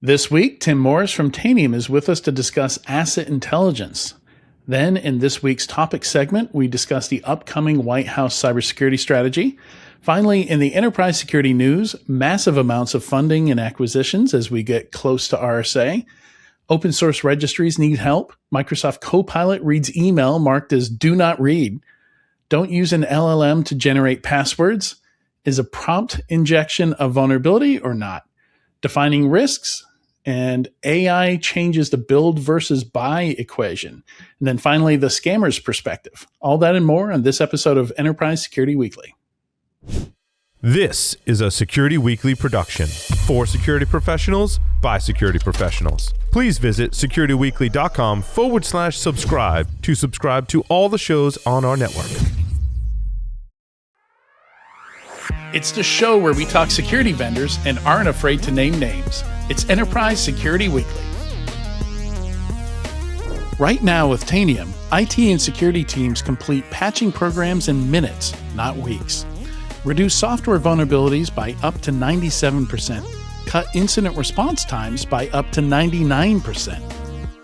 This week, Tim Morris from Tanium is with us to discuss asset intelligence. Then, in this week's topic segment, we discuss the upcoming White House cybersecurity strategy. Finally, in the enterprise security news, massive amounts of funding and acquisitions as we get close to RSA. Open source registries need help. Microsoft Copilot reads email marked as do not read. Don't use an LLM to generate passwords. Is a prompt injection a vulnerability or not? Defining risks. And AI changes the build versus buy equation. And then finally, the scammer's perspective. All that and more on this episode of Enterprise Security Weekly. This is a Security Weekly production for security professionals by security professionals. Please visit securityweekly.com/subscribe to subscribe to all the shows on our network. It's the show where we talk security vendors and aren't afraid to name names. It's Enterprise Security Weekly. Right now with Tanium, IT and security teams complete patching programs in minutes, not weeks. Reduce software vulnerabilities by up to 97%. Cut incident response times by up to 99%.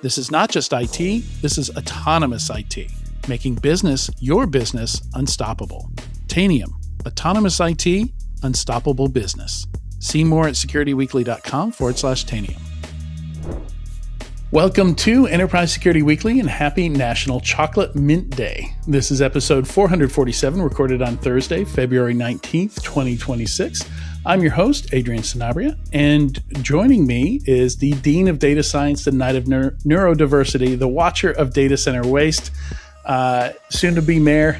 This is not just IT, this is autonomous IT, making business, your business, unstoppable. Tanium. Autonomous IT, unstoppable business. See more at securityweekly.com/Tanium. Welcome to Enterprise Security Weekly and happy National Chocolate Mint Day. This is episode 447, recorded on Thursday, February 19th, 2026. I'm your host, Adrian Sanabria, and joining me is the Dean of Data Science, the Knight of Neurodiversity, the Watcher of Data Center Waste, soon-to-be mayor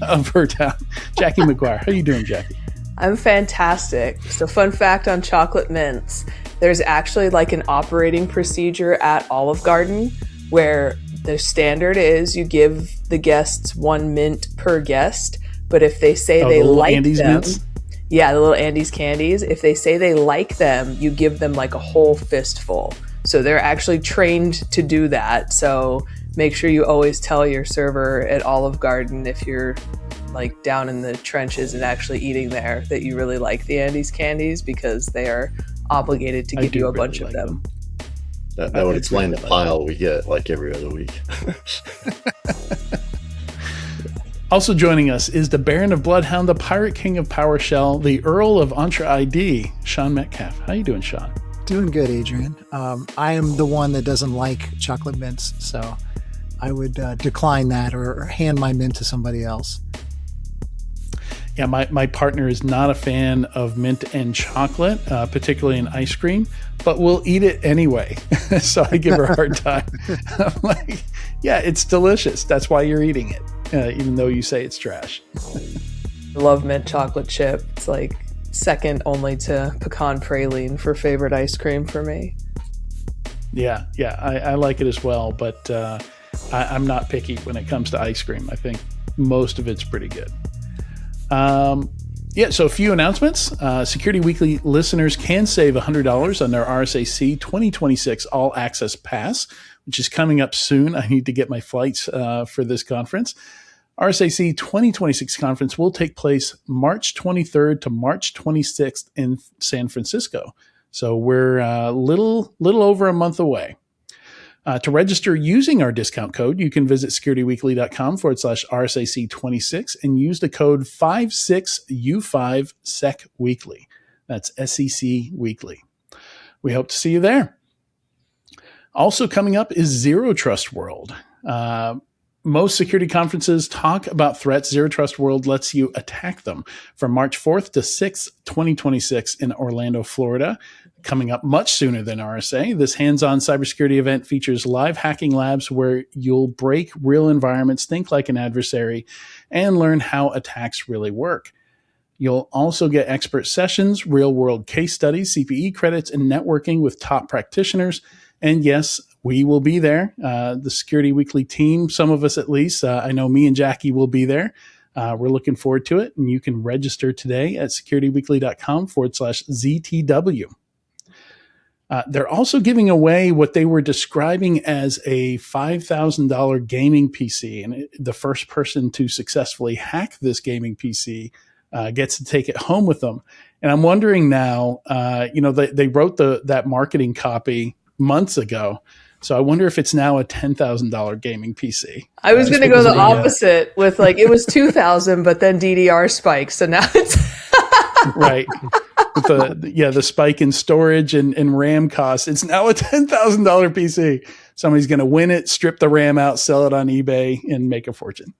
of her town, Jackie McGuire. How you doing, Jackie? I'm fantastic. So fun fact on chocolate mints, there's actually like an operating procedure at Olive Garden where the standard is you give the guests one mint per guest, but if they say they like Andes them, mints? Yeah, the little Andes candies, if they say they like them, you give them like a whole fistful. So they're actually trained to do that. So make sure you always tell your server at Olive Garden if you're like down in the trenches and actually eating there that you really like the Andes candies because they are obligated to give you a bunch of them. That would explain the pile we get like every other week. Also joining us is the Baron of Bloodhound, the Pirate King of PowerShell, the Earl of Entra ID, Sean Metcalf. How you doing, Sean? Doing good, Adrian. I am the one that doesn't like chocolate mints, so I would decline that or hand my mint to somebody else. Yeah, my partner is not a fan of mint and chocolate, particularly in ice cream, but we'll eat it anyway. So I give her a hard time. I'm like, yeah, it's delicious. That's why you're eating it, even though you say it's trash. I love mint chocolate chip. It's like second only to pecan praline for favorite ice cream for me. Yeah, I like it as well, but I'm not picky when it comes to ice cream. I think most of it's pretty good. So a few announcements. Security Weekly listeners can save $100 on their RSAC 2026 All Access Pass, which is coming up soon. I need to get my flights for this conference. RSAC 2026 conference will take place March 23rd to March 26th in San Francisco. So we're a little over a month away. To register using our discount code, you can visit securityweekly.com/RSAC26 and use the code 56U5SECWeekly. That's SEC Weekly. We hope to see you there. Also coming up is Zero Trust World. Most security conferences talk about threats. Zero Trust World lets you attack them from March 4th to 6th, 2026 in Orlando, Florida. Coming up much sooner than RSA. This hands-on cybersecurity event features live hacking labs where you'll break real environments, think like an adversary, and learn how attacks really work. You'll also get expert sessions, real-world case studies, CPE credits, and networking with top practitioners. And yes, we will be there. The Security Weekly team, some of us at least, I know me and Jackie will be there. We're looking forward to it. And you can register today at securityweekly.com/ZTW. They're also giving away what they were describing as a $5,000 gaming PC. And the first person to successfully hack this gaming PC gets to take it home with them. And I'm wondering now, they wrote that marketing copy months ago. So I wonder if it's now a $10,000 gaming PC. I was going to go the opposite with it was 2,000, but then DDR spikes. So now it's right. With the spike in storage and RAM costs, it's now a $10,000 PC. Somebody's going to win it, strip the RAM out, sell it on eBay, and make a fortune.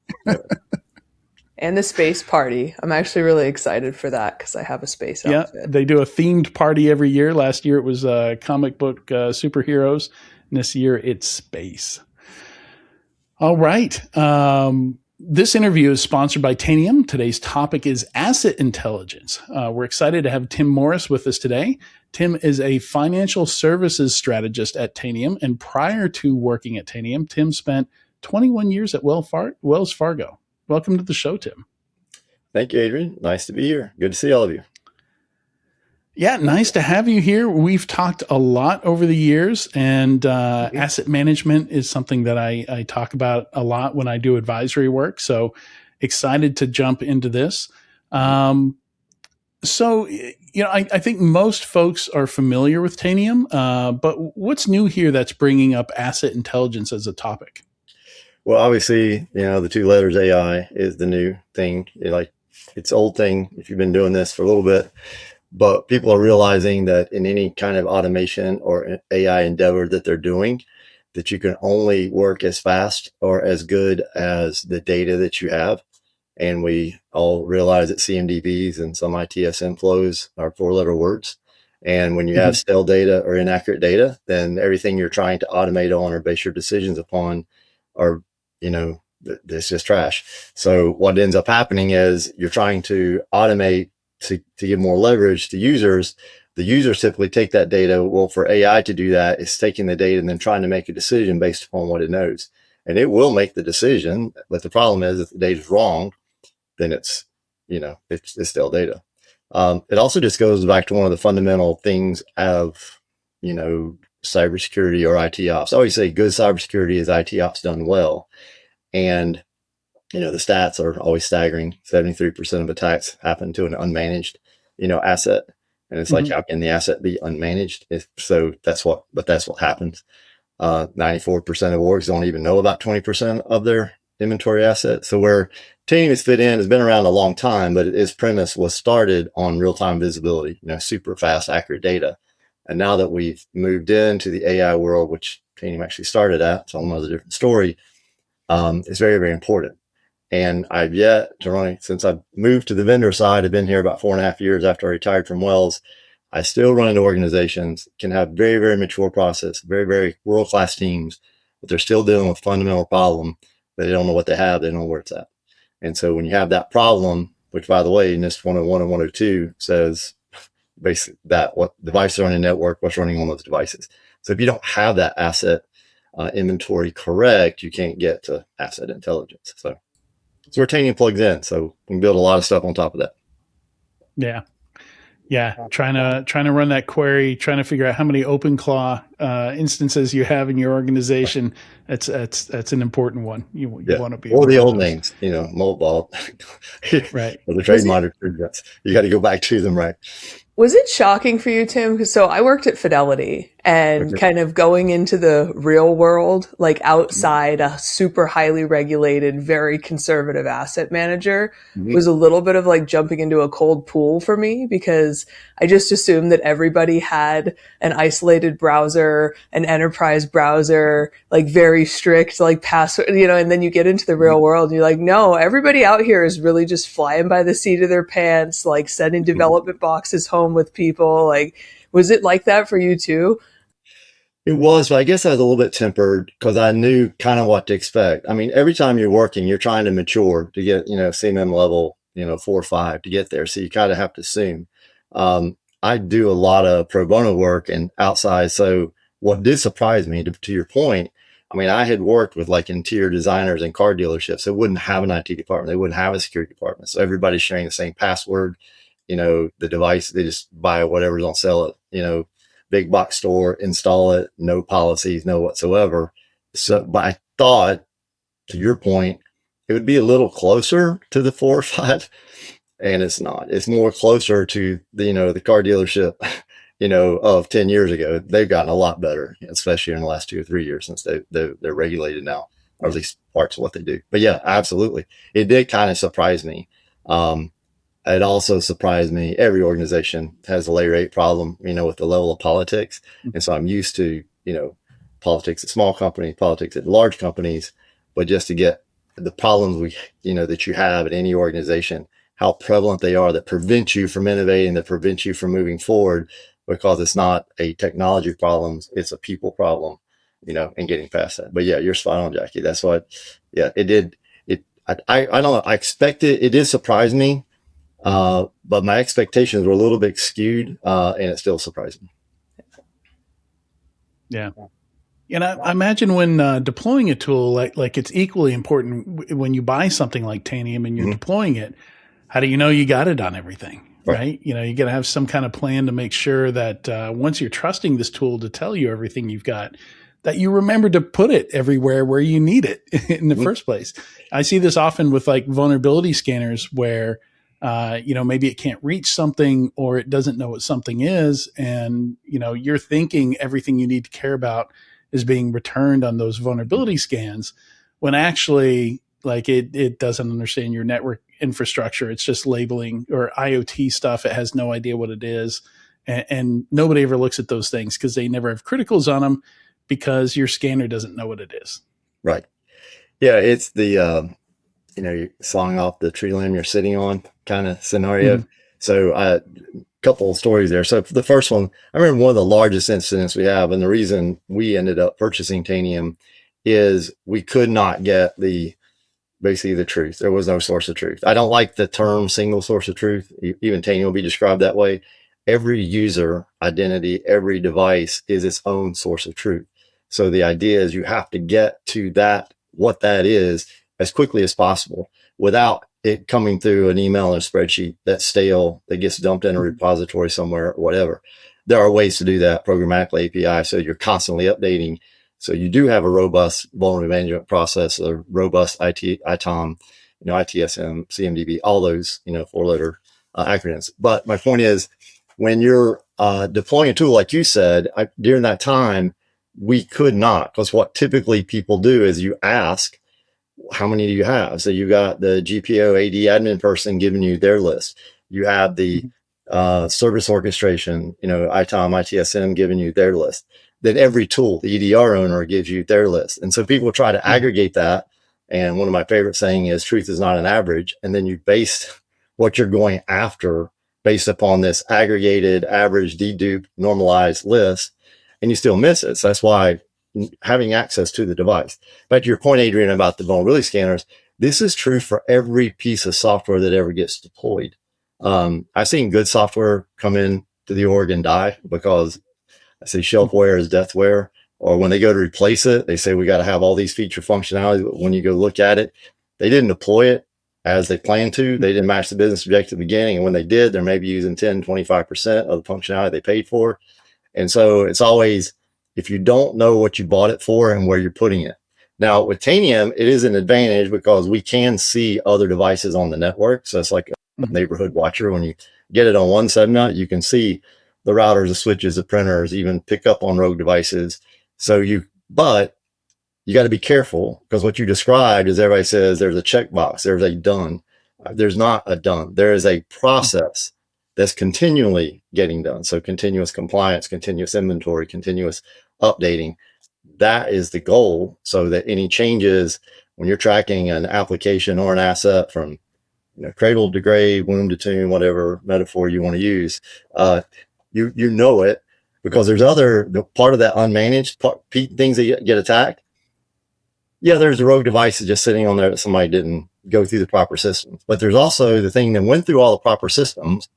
And the space party. I'm actually really excited for that because I have a space outfit. They do a themed party every year. Last year it was comic book superheroes. And this year it's space. All right. This interview is sponsored by Tanium. Today's topic is asset intelligence. We're excited to have Tim Morris with us today. Tim is a financial services strategist at Tanium. And prior to working at Tanium, Tim spent 21 years at Wells Fargo. Welcome to the show, Tim. Thank you, Adrian. Nice to be here. Good to see all of you. Yeah, nice to have you here. We've talked a lot over the years, and asset management is something that I talk about a lot when I do advisory work. So excited to jump into this. I think most folks are familiar with Tanium, but what's new here that's bringing up asset intelligence as a topic? Well, obviously, the two letters AI is the new thing. It's old thing if you've been doing this for a little bit, but people are realizing that in any kind of automation or AI endeavor that they're doing, that you can only work as fast or as good as the data that you have. And we all realize that CMDBs and some ITSM flows are 4-letter words. And when you have stale data or inaccurate data, then everything you're trying to automate on or base your decisions upon are it's just trash. So what ends up happening is you're trying to automate to give more leverage to users. The users typically take that data. Well, for AI to do that, it's taking the data and then trying to make a decision based upon what it knows. And it will make the decision. But the problem is if the data is wrong, then it's still data. It also just goes back to one of the fundamental things of, cybersecurity or IT ops. I always say good cybersecurity is IT ops done well. And, the stats are always staggering. 73% of attacks happen to an unmanaged, asset. And it's like, how can the asset be unmanaged? That's what happens. 94% of orgs don't even know about 20% of their inventory assets. So where Tanium has fit in has been around a long time, but its premise was started on real-time visibility, super fast, accurate data. And now that we've moved into the AI world, which Tanium actually started at, it's a whole other different story, it's very, very important. And I've yet to run, since I've moved to the vendor side, I've been here about 4.5 years after I retired from Wells. I still run into organizations, can have very, very mature process, very, very world-class teams, but they're still dealing with fundamental problem. They don't know what they have. They don't know where it's at. And so when you have that problem, which by the way, NIST 101 and 102 says basically that what devices are on a network, what's running on those devices. So if you don't have that asset inventory correct, you can't get to asset intelligence. So it's where Tanium plugs in. So we can build a lot of stuff on top of that. Yeah. Trying to run that query, trying to figure out how many OpenClaw instances you have in your organization. That's an important one. You want to be or the old names, mobile, right? Or the trade monitors. You got to go back to them, right? Was it shocking for you, Tim? So I worked at Fidelity, and kind of going into the real world, like outside a super highly regulated, very conservative asset manager, was a little bit of like jumping into a cold pool for me, because I just assumed that everybody had an isolated browser, an enterprise browser, like very strict, like password, and then you get into the real world and you're like, no, everybody out here is really just flying by the seat of their pants, like sending development boxes home with people. Like, was it like that for you too? It was, but I guess I was a little bit tempered because I knew kind of what to expect. I mean, every time you're working, you're trying to mature to get, CMM level, 4 or 5 to get there. So you kind of have to assume. I do a lot of pro bono work and outside. So what did surprise me, to your point, I mean, I had worked with like interior designers and car dealerships that wouldn't have an IT department. They wouldn't have a security department. So everybody's sharing the same password. The device, they just buy whatever's on sale at, big box store, install it, no policies, no whatsoever. So, but I thought, to your point, it would be a little closer to the 4 or 5 and it's not. It's more closer to the car dealership, of 10 years ago. They've gotten a lot better, especially in the last 2 or 3 years since they're regulated now, or at least parts of what they do. But yeah, absolutely. It did kind of surprise me. It also surprised me. Every organization has a layer 8 problem, with the level of politics. And so I'm used to, politics at small companies, politics at large companies, but just to get the problems that you have at any organization, how prevalent they are, that prevent you from innovating, that prevent you from moving forward, because it's not a technology problem, it's a people problem, and getting past that. But yeah, you're spot on, Jackie. That's what, yeah, it did. I don't know. I expected, it did surprise me. But my expectations were a little bit skewed, and it still surprised me. Yeah. And I imagine when deploying a tool, like it's equally important when you buy something like Tanium and you're deploying it. How do you know you got it on everything, right? You got to have some kind of plan to make sure that once you're trusting this tool to tell you everything you've got, that you remember to put it everywhere where you need it in the first place. I see this often with like vulnerability scanners where maybe it can't reach something or it doesn't know what something is. And, you're thinking everything you need to care about is being returned on those vulnerability scans when actually like it doesn't understand your network infrastructure. It's just labeling or IoT stuff. It has no idea what it is. And nobody ever looks at those things because they never have criticals on them because your scanner doesn't know what it is. Right. Yeah. It's the, you're sawing off the tree limb you're sitting on kind of scenario. So a couple of stories there. So for the first one, I remember one of the largest incidents we have, and the reason we ended up purchasing Tanium is we could not get basically the truth. There was no source of truth. I don't like the term single source of truth. Even Tanium will be described that way. Every user identity, every device is its own source of truth. So the idea is you have to get to what that is as quickly as possible without it coming through an email and a spreadsheet that's stale, that gets dumped in a repository somewhere or whatever. There are ways to do that programmatically API. So you're constantly updating. So you do have a robust vulnerability management process, a robust ITOM, ITSM, CMDB, all those, 4-letter acronyms. But my point is, when you're deploying a tool, like you said, during that time, we could not, because what typically people do is you ask, how many do you have? So you got the GPO AD admin person giving you their list. You have the service orchestration, ITOM, ITSM giving you their list. Then every tool, the EDR owner gives you their list. And so people try to aggregate that. And one of my favorite saying is truth is not an average. And then you base what you're going after based upon this aggregated, average, dedupe, normalized list, and you still miss it. So that's why having access to the device. Back to your point, Adrian, about the vulnerability scanners, this is true for every piece of software that ever gets deployed. I've seen good software come in to the org and die because I say shelfware is deathware, or when they go to replace it, they say we got to have all these feature functionality. But when you go look at it, they didn't deploy it as they planned to. They didn't match the business objective at the beginning. And when they did, they're maybe using 10, 25% of the functionality they paid for. And so it's always, if you don't know what you bought it for and where you're putting it. Now with Tanium, it is an advantage because we can see other devices on the network. So it's like a neighborhood watcher. When you get it on one subnet, you can see the routers, the switches, the printers, even pick up on rogue devices. But you got to be careful because what you described is everybody says there's a checkbox, there's a done. There's not a done. There is a process that's continually getting done. So continuous compliance, continuous inventory, continuous updating. That is the goal, so that any changes when you're tracking an application or an asset from cradle to grave, womb to tomb, whatever metaphor you want to use, you know it because there's part of that unmanaged things that get attacked. Yeah, there's a rogue device just sitting on there that somebody didn't go through the proper systems. But there's also the thing that went through all the proper systems,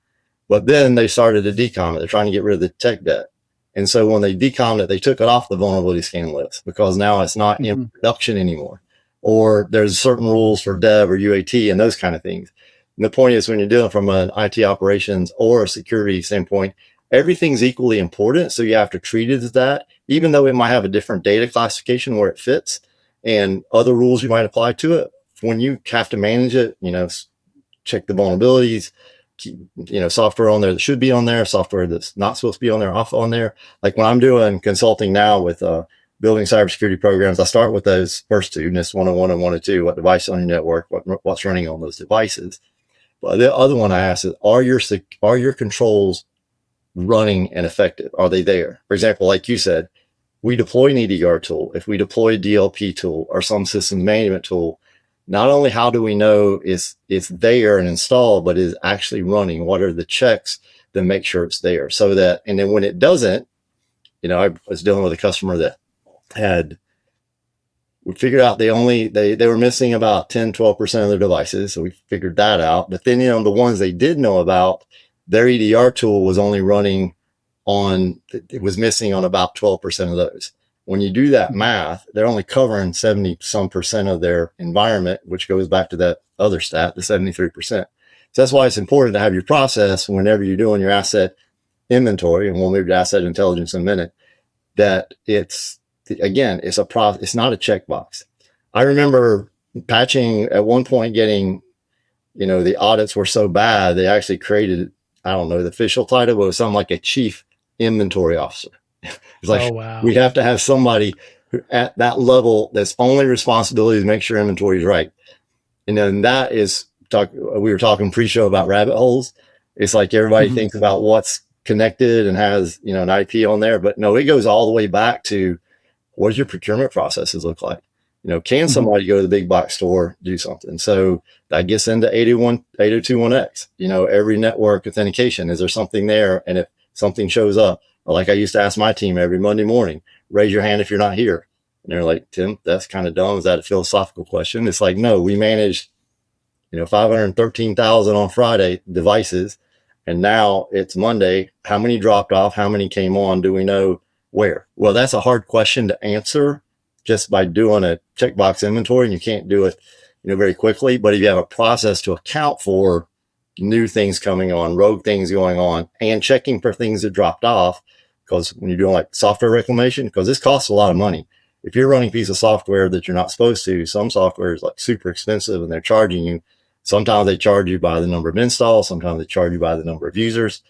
but then they started to decom it. They're trying to get rid of the tech debt. And so when they decommed it, they took it off the vulnerability scan list because now it's not in production anymore. Or there's certain rules for dev or UAT and those kind of things. And the point is, when you're dealing from an IT operations or a security standpoint, everything's equally important. So you have to treat it as that, even though it might have a different data classification where it fits and other rules you might apply to it. When you have to manage it, check the vulnerabilities, keep, software on there that should be on there, software that's not supposed to be on there, off on there. Like when I'm doing consulting now with building cybersecurity programs, I start with those first two, NIST 101 and 102, what device on your network, what's running on those devices. But the other one I ask is, are your controls running and effective? Are they there? For example, like you said, we deploy an EDR tool. If we deploy a DLP tool or some systems management tool, not only how do we know it's there and installed, but is actually running? What are the checks that make sure it's there? So that, and then when it doesn't, I was dealing with a customer that we figured out they were missing about 10, 12% of their devices. So we figured that out. But then, the ones they did know about, their EDR tool was only running it was missing on about 12% of those. When you do that math, they're only covering 70 some percent of their environment, which goes back to that other stat, the 73%. So that's why it's important to have your process whenever you're doing your asset inventory, and we'll move to asset intelligence in a minute, that it's not a checkbox. I remember patching at one point getting, the audits were so bad, they actually created, I don't know the official title, but it was something like a chief inventory officer. It's like, oh, wow. We have to have somebody at that level that's only responsibility to make sure inventory is right. And then that is, we were talking pre-show about rabbit holes. It's like everybody thinks about what's connected and has, an IP on there, but no, it goes all the way back to what does your procurement processes look like? Can somebody go to the big box store, do something? So that gets into 8021X, every network authentication. Is there something there? And if something shows up, like I used to ask my team every Monday morning, raise your hand if you're not here. And they're like, Tim, that's kind of dumb. Is that a philosophical question? It's like, no, we managed, 513,000 on Friday devices. And now it's Monday. How many dropped off? How many came on? Do we know where? Well, that's a hard question to answer just by doing a checkbox inventory, and you can't do it, very quickly. But if you have a process to account for new things coming on, rogue things going on, and checking for things that dropped off, because when you're doing like software reclamation, because this costs a lot of money. If you're running a piece of software that you're not supposed to, some software is like super expensive and they're charging you. Sometimes they charge you by the number of installs. Sometimes they charge you by the number of users.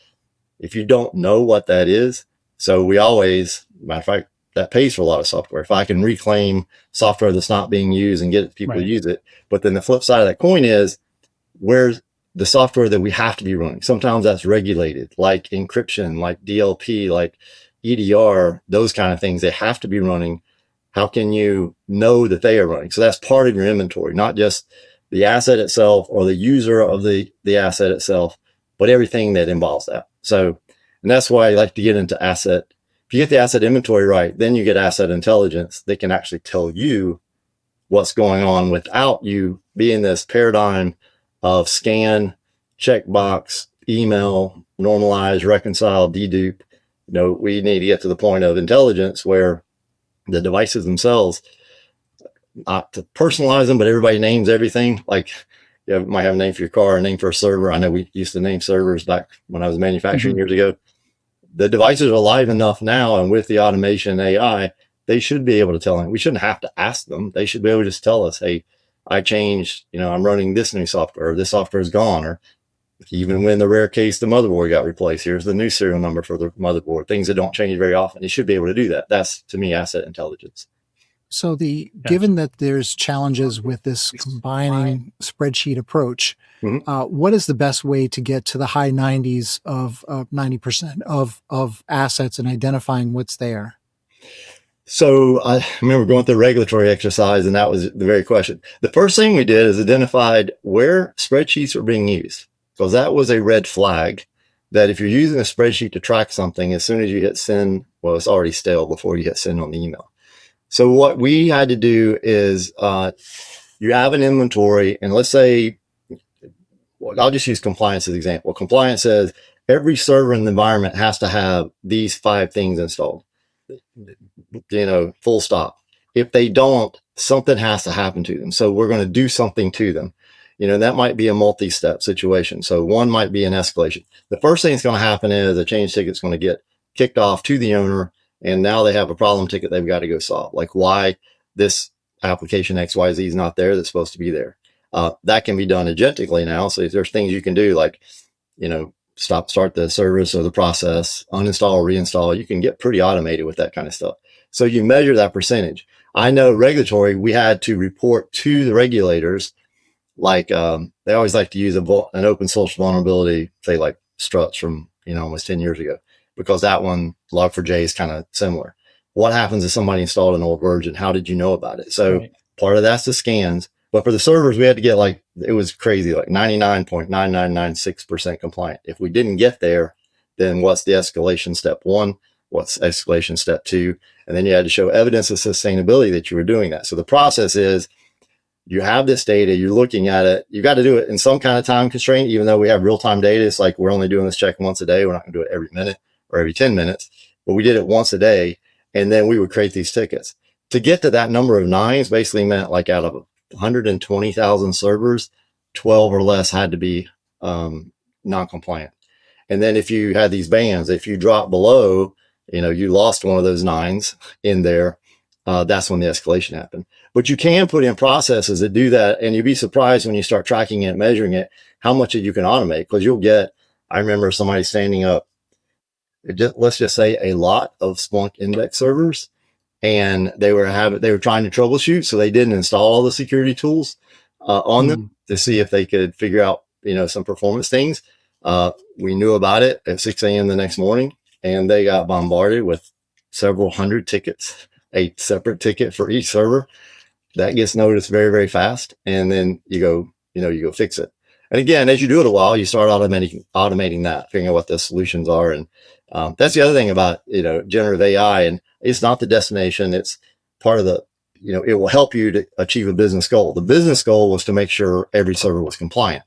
If you don't know what that is, so we always, matter of fact, that pays for a lot of software. If I can reclaim software that's not being used and get people to use it. But then the flip side of that coin is, where's the software that we have to be running? Sometimes that's regulated, like encryption, like DLP, like EDR, those kind of things. They have to be running. How can you know that they are running? So that's part of your inventory, not just the asset itself or the user of the asset itself, but everything that involves that. So, and that's why I like to get into asset. If you get the asset inventory right, then you get asset intelligence that can actually tell you what's going on without you being this paradigm of scan, checkbox, email, normalize, reconcile, dedupe. We need to get to the point of intelligence where the devices themselves, not to personalize them, but everybody names everything. Like you might have a name for your car, a name for a server. I know we used to name servers back when I was manufacturing years ago. The devices are live enough now, and with the automation AI, they should be able to tell them. We shouldn't have to ask them. They should be able to just tell us, hey, I changed, I'm running this new software, or this software is gone, or even when the rare case the motherboard got replaced, here's the new serial number for the motherboard, things that don't change very often. It should be able to do that. That's, to me, asset intelligence. So given that there's challenges with this combining spreadsheet approach, what is the best way to get to the high 90s of 90% of assets and identifying what's there? So I remember going through the regulatory exercise, and that was the very question. The first thing we did is identified where spreadsheets were being used, because that was a red flag that if you're using a spreadsheet to track something, as soon as you hit send, well, it's already stale before you hit send on the email. So what we had to do is you have an inventory, and let's say, I'll just use compliance as an example. Compliance says every server in the environment has to have these 5 things installed, full stop. If they don't, something has to happen to them. So we're going to do something to them. That might be a multi-step situation. So one might be an escalation. The first thing that's going to happen is a change ticket's going to get kicked off to the owner, and now they have a problem ticket they've got to go solve. Like why this application XYZ is not there that's supposed to be there. That can be done agentically now. So there's things you can do like, start the service or the process, uninstall or reinstall. You can get pretty automated with that kind of stuff. So you measure that percentage. I know regulatory, we had to report to the regulators, like they always like to use an open source vulnerability, say like struts from, almost 10 years ago, because that one, Log4j, is kind of similar. What happens if somebody installed an old version? How did you know about it? So part of that's the scans. But for the servers, we had to get it was crazy, like 99.9996% compliant. If we didn't get there, then what's the escalation step 1? What's escalation step 2? And then you had to show evidence of sustainability that you were doing that. So the process is, you have this data, you're looking at it, you got to do it in some kind of time constraint, even though we have real-time data. It's like, we're only doing this check once a day. We're not going to do it every minute or every 10 minutes, but we did it once a day. And then we would create these tickets. To get to that number of 9s basically meant like out of 120,000 servers, 12 or less had to be non-compliant. And then if you had these bans, if you drop below, you lost one of those 9s in there, that's when the escalation happened. But you can put in processes that do that, and you'd be surprised when you start tracking it, measuring it, how much you can automate. Because I remember somebody standing up, let's just say a lot of Splunk index servers, and they were trying to troubleshoot, so they didn't install all the security tools on them to see if they could figure out some performance things. We knew about it at 6 a.m. the next morning, and they got bombarded with several hundred tickets, a separate ticket for each server. That gets noticed very, very fast, and then you go fix it. And again, as you do it a while, you start automating that, figuring out what the solutions are. And that's the other thing about generative AI, and it's not the destination. It's part of the it will help you to achieve a business goal. The business goal was to make sure every server was compliant.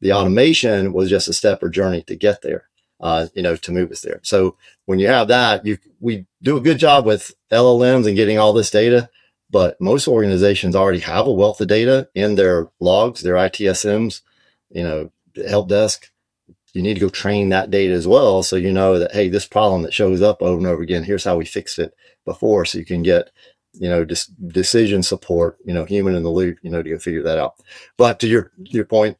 The automation was just a step or journey to get there, to move us there. So when you have that, we do a good job with LLMs and getting all this data. But most organizations already have a wealth of data in their logs, their ITSMs, help desk. You need to go train that data as well. So you know that, hey, this problem that shows up over and over again, here's how we fixed it before. So you can get, decision support, human in the loop, to go figure that out. But to your point,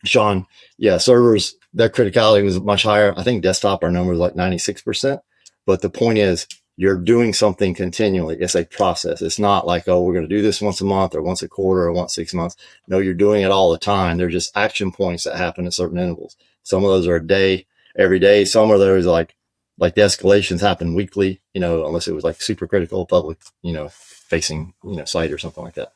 Sean, yeah, servers, their criticality was much higher. I think desktop, our number is like 96%. But the point is, you're doing something continually. It's a process. It's not like, oh, we're going to do this once a month or once a quarter or once 6 months. No, you're doing it all the time. They're just action points that happen at certain intervals. Some of those are a day, every day. Some of those like the escalations happen weekly, unless it was like super critical public, facing, site or something like that.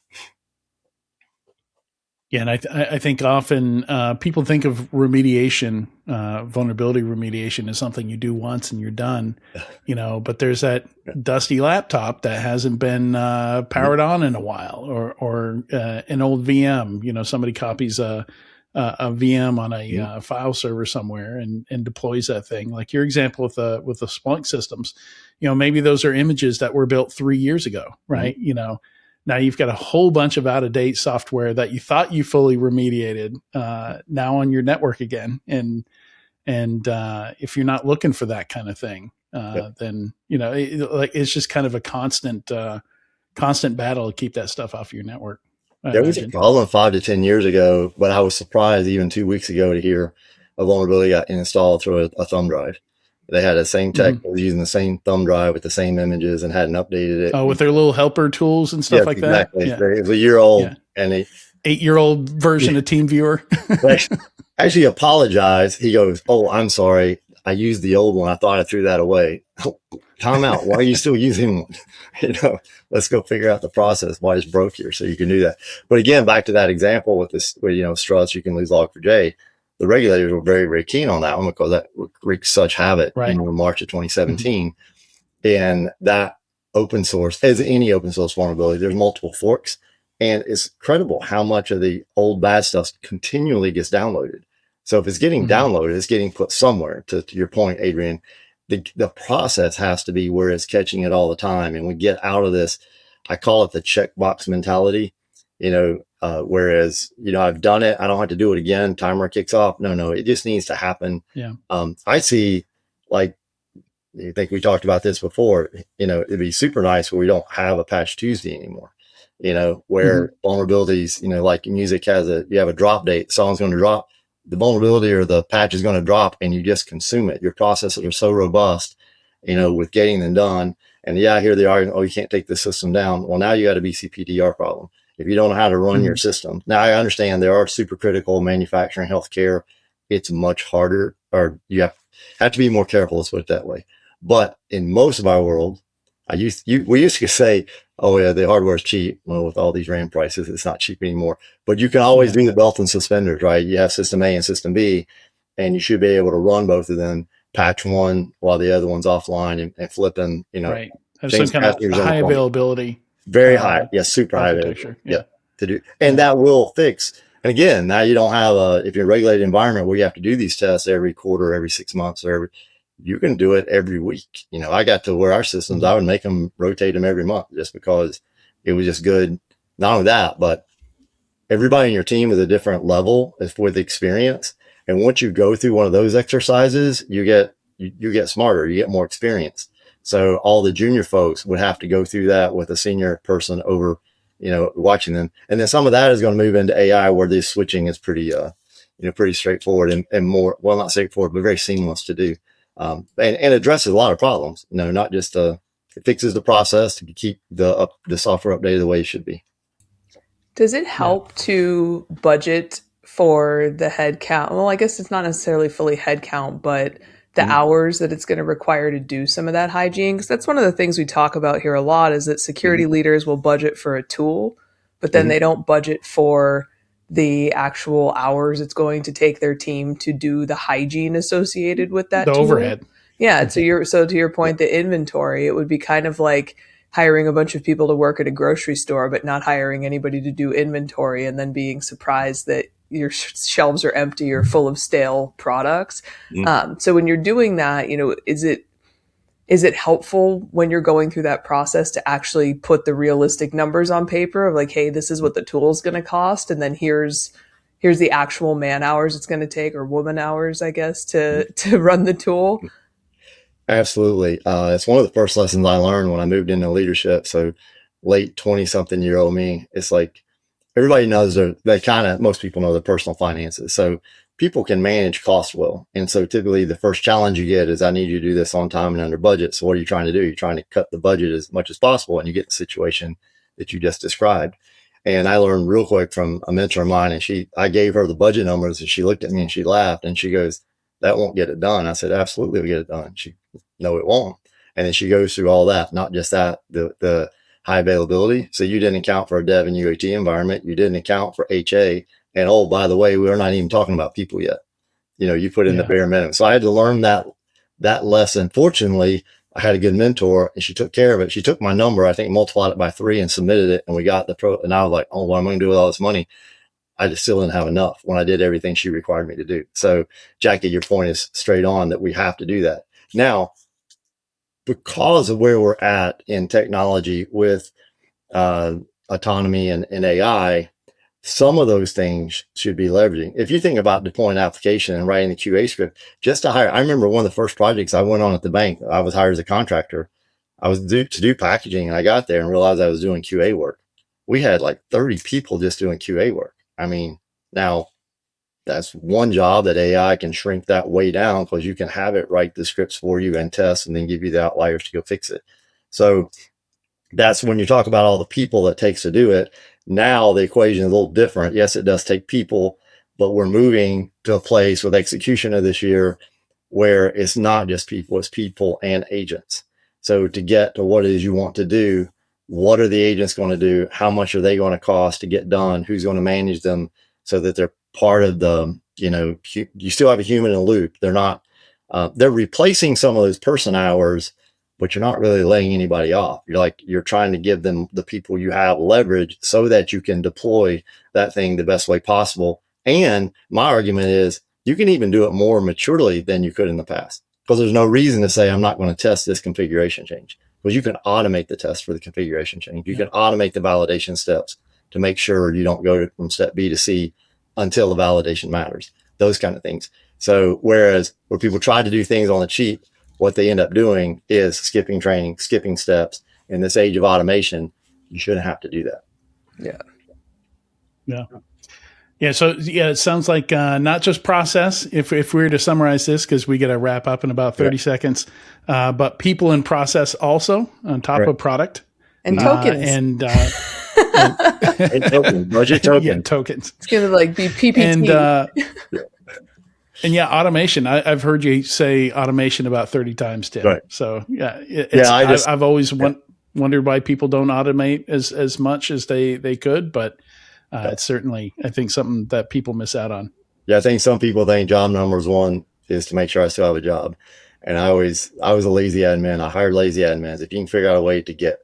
Yeah, and I think often people think of remediation, vulnerability remediation, as something you do once and you're done, But there's that dusty laptop that hasn't been powered on in a while, or an old VM. Somebody copies a VM on a file server somewhere and deploys that thing. Like your example with the Splunk systems, maybe those are images that were built 3 years ago, right? Now you've got a whole bunch of out-of-date software that you thought you fully remediated now on your network again. And if you're not looking for that kind of thing, then it's just kind of a constant battle to keep that stuff off your network. There was a problem 5 to 10 years ago, but I was surprised even 2 weeks ago to hear a vulnerability got installed through a thumb drive. They had the same tech, using the same thumb drive with the same images and hadn't updated it. Oh, with their little helper tools and stuff like that? Exactly. Yeah. It was a year old. And 8-year-old version of TeamViewer. Actually apologized. He goes, "Oh, I'm sorry. I used the old one. I thought I threw that away." Time out. Why are you still using one? Let's go figure out the process. Why it's broke here so you can do that. But again, back to that example with this, where, struts, you can lose Log4j. The regulators were very, very keen on that one because that wreaked such havoc in March of 2017. And that open source, as any open source vulnerability, there's multiple forks. And it's incredible how much of the old bad stuff continually gets downloaded. So if it's getting downloaded, it's getting put somewhere. To your point, Adrian, the process has to be where it's catching it all the time. And we get out of this, I call it the checkbox mentality, whereas, I've done it. I don't have to do it again. Timer kicks off. No, it just needs to happen. Yeah. I see, I think we talked about this before, it'd be super nice where we don't have a Patch Tuesday anymore. where vulnerabilities, like music you have a drop date, the song's going to drop, the vulnerability or the patch is going to drop, and you just consume it. Your processes are so robust, with getting them done. And I hear the argument, oh, you can't take the system down. Well, now you got a BCPDR problem. If you don't know how to run your system. Now, I understand there are supercritical manufacturing, healthcare. It's much harder, or you have to be more careful. Let's put it that way. But in most of our world, we used to say, oh yeah, the hardware is cheap. Well, with all these RAM prices, it's not cheap anymore. But you can always do the belt and suspenders, right? You have system A and system B, and you should be able to run both of them, patch one while the other one's offline, and flipping, right. Have some kind of high availability. Very high. Yes, super high availability. Yeah. To do. And that will fix. And again, now you don't have if you're in a regulated environment where you have to do these tests every quarter, every 6 months, you can do it every week. I got to where our systems, I would make them, rotate them every month, just because it was just good. Not only that, but everybody in your team is a different level with experience. And once you go through one of those exercises, you get smarter, you get more experience. So all the junior folks would have to go through that with a senior person over, watching them. And then some of that is going to move into AI, where this switching is pretty straightforward and more, well, not straightforward, but very seamless to do. And addresses a lot of problems, not just, it fixes the process to keep the software updated the way it should be. Does it help to budget for the head count? Well, I guess it's not necessarily fully head count, but the hours that it's going to require to do some of that hygiene. Because that's one of the things we talk about here a lot, is that security leaders will budget for a tool, but then they don't budget for the actual hours it's going to take their team to do the hygiene associated with that tool. Overhead. Yeah. So to your point, the inventory, it would be kind of like hiring a bunch of people to work at a grocery store, but not hiring anybody to do inventory, and then being surprised that your shelves are empty or full of stale products. So when you're doing that, is it helpful when you're going through that process to actually put the realistic numbers on paper of like, hey, this is what the tool is going to cost, and then here's the actual man hours it's going to take, or woman hours, I guess, to run the tool? Absolutely. It's one of the first lessons I learned when I moved into leadership. So late 20-something-year-old me, it's like everybody knows most people know their personal finances. So people can manage cost well. And so typically the first challenge you get is, I need you to do this on time and under budget. So what are you trying to do? You're trying to cut the budget as much as possible, and you get the situation that you just described. And I learned real quick from a mentor of mine, and I gave her the budget numbers, and she looked at me and she laughed, and she goes, that won't get it done. I said, absolutely, we'll get it done. No, it won't. And then she goes through all that, not just that, the high availability. So you didn't account for a dev and UAT environment. You didn't account for HA. And oh, by the way, we're not even talking about people yet. You put in the bare minimum. So I had to learn that lesson. Fortunately, I had a good mentor, and she took care of it. She took my number, I think multiplied it by 3 and submitted it. And we got and I was like, oh, what am I going to do with all this money? I just still didn't have enough when I did everything she required me to do. So Jackie, your point is straight on, that we have to do that. Now, because of where we're at in technology with autonomy and AI, some of those things should be leveraging. If you think about deploying an application and writing the QA script, just to hire, I remember one of the first projects I went on at the bank, I was hired as a contractor. I was to do packaging, and I got there and realized I was doing QA work. We had like 30 people just doing QA work. I mean, now that's one job that AI can shrink that way down, because you can have it write the scripts for you and test, and then give you the outliers to go fix it. So that's when you talk about all the people that it takes to do it. Now the equation is a little different. Yes, it does take people, but we're moving to a place with execution of this year where it's not just people, it's people and agents. So to get to what it is you want to do, what are the agents going to do? How much are they going to cost to get done? Who's going to manage them so that they're part of the, you still have a human in the loop. They're not, they're replacing some of those person hours, but you're not really laying anybody off. You're trying to give them, the people you have, leverage so that you can deploy that thing the best way possible. And my argument is, you can even do it more maturely than you could in the past, because there's no reason to say, I'm not going to test this configuration change, because you can automate the test for the configuration change. You can automate the validation steps to make sure you don't go from step B to C until the validation matters, those kind of things. So whereas where people try to do things on the cheap, what they end up doing is skipping training, skipping steps. In this age of automation, you shouldn't have to do that. Yeah. Yeah. Yeah. So yeah, it sounds like not just process. If we were to summarize this, because we got to wrap up in about 30 seconds, but people and process also on top of product and tokens and token, budget token. Yeah, tokens. It's gonna like be PPT. And yeah, automation. I've heard you say automation about 30 times, Tim. Right. So yeah, I've always wondered why people don't automate as much as they could, but it's certainly, I think, something that people miss out on. Yeah, I think some people think job numbers one is to make sure I still have a job. And I was a lazy admin. I hired lazy admins. If you can figure out a way to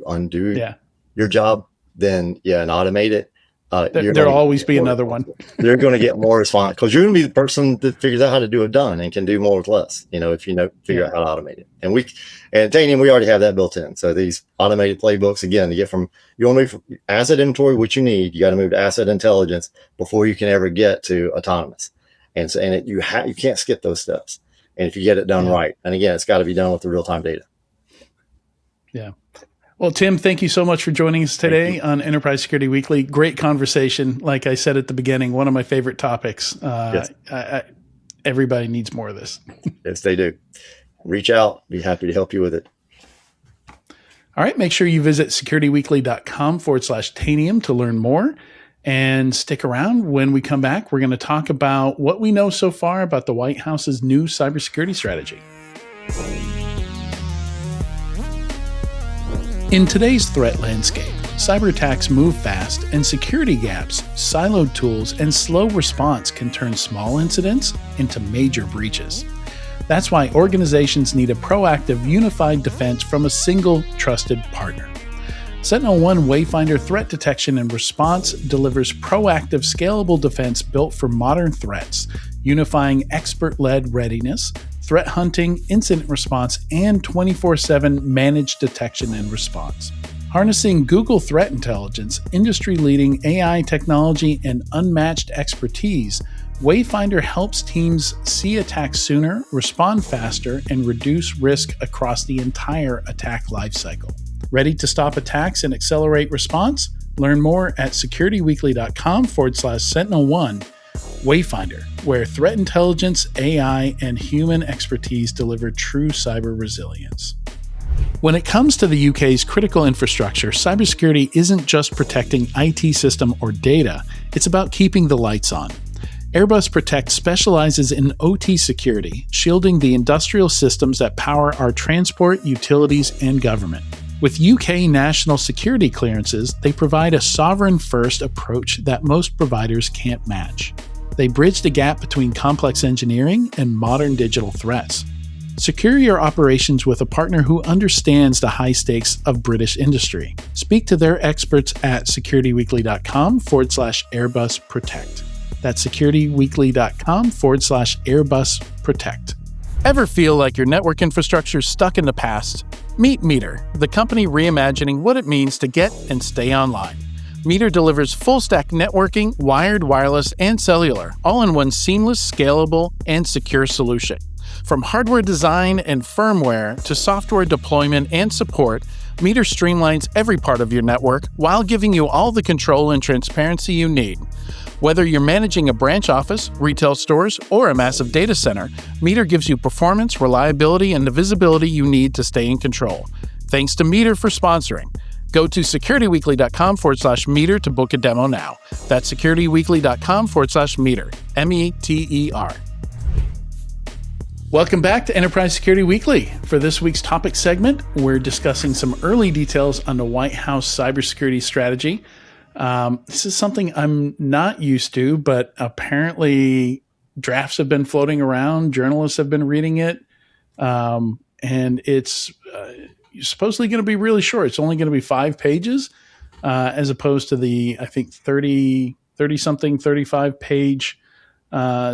undo your job, then and automate it. There'll always be another one. You're going to get more response because you're going to be the person that figures out how to do it done and can do more with less. If you figure out how to automate it. And Tanium, we already have that built in. So these automated playbooks, again, to get from you want to move from asset inventory, which you need, you got to move to asset intelligence before you can ever get to autonomous. And so you can't skip those steps. And if you get it done right, and again, it's got to be done with the real time data. Yeah. Well, Tim, thank you so much for joining us today on Enterprise Security Weekly. Great conversation. Like I said at the beginning, one of my favorite topics. Yes. Everybody needs more of this. Yes, they do. Reach out. Be happy to help you with it. All right. Make sure you visit securityweekly.com/Tanium to learn more. And stick around. When we come back, we're going to talk about what we know so far about the White House's new cybersecurity strategy. In today's threat landscape, cyber attacks move fast, and security gaps, siloed tools, and slow response can turn small incidents into major breaches. That's why organizations need a proactive, unified defense from a single, trusted partner. SentinelOne Wayfinder Threat Detection and Response delivers proactive, scalable defense built for modern threats, unifying expert-led readiness, threat hunting, incident response, and 24/7 managed detection and response. Harnessing Google Threat Intelligence, industry-leading AI technology, and unmatched expertise, Wayfinder helps teams see attacks sooner, respond faster, and reduce risk across the entire attack lifecycle. Ready to stop attacks and accelerate response? Learn more at securityweekly.com/SentinelOne. Wayfinder, where threat intelligence, AI, and human expertise deliver true cyber resilience. When it comes to the UK's critical infrastructure, cybersecurity isn't just protecting IT system or data, it's about keeping the lights on. Airbus Protect specializes in OT security, shielding the industrial systems that power our transport, utilities, and government. With UK national security clearances, they provide a sovereign-first approach that most providers can't match. They bridge the gap between complex engineering and modern digital threats. Secure your operations with a partner who understands the high stakes of British industry. Speak to their experts at securityweekly.com/Airbus Protect. That's securityweekly.com/Airbus Protect. Ever feel like your network infrastructure is stuck in the past? Meet Meter, the company reimagining what it means to get and stay online. Meter delivers full-stack networking, wired, wireless, and cellular, all in one seamless, scalable, and secure solution. From hardware design and firmware to software deployment and support, Meter streamlines every part of your network while giving you all the control and transparency you need. Whether you're managing a branch office, retail stores, or a massive data center, Meter gives you performance, reliability, and the visibility you need to stay in control. Thanks to Meter for sponsoring. Go to securityweekly.com/meter to book a demo now. That's securityweekly.com/meter. METER. Welcome back to Enterprise Security Weekly. For this week's topic segment, we're discussing some early details on the White House cybersecurity strategy. This is something I'm not used to, but apparently drafts have been floating around. Journalists have been reading it. And it's supposedly going to be really short. It's only going to be 5 pages, as opposed to the, I think, 35 page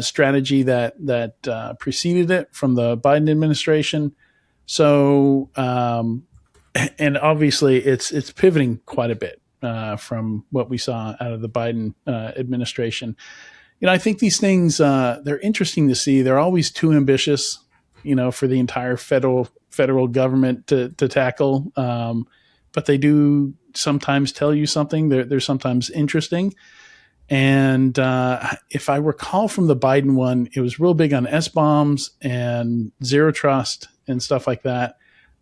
strategy that preceded it from the Biden administration. So, and obviously it's pivoting quite a bit from what we saw out of the Biden administration. I think these things, they're interesting to see. They're always too ambitious, for the entire federal government to tackle. but they do sometimes tell you something. They're sometimes interesting. And if I recall from the Biden one, it was real big on S-bombs and zero trust and stuff like that.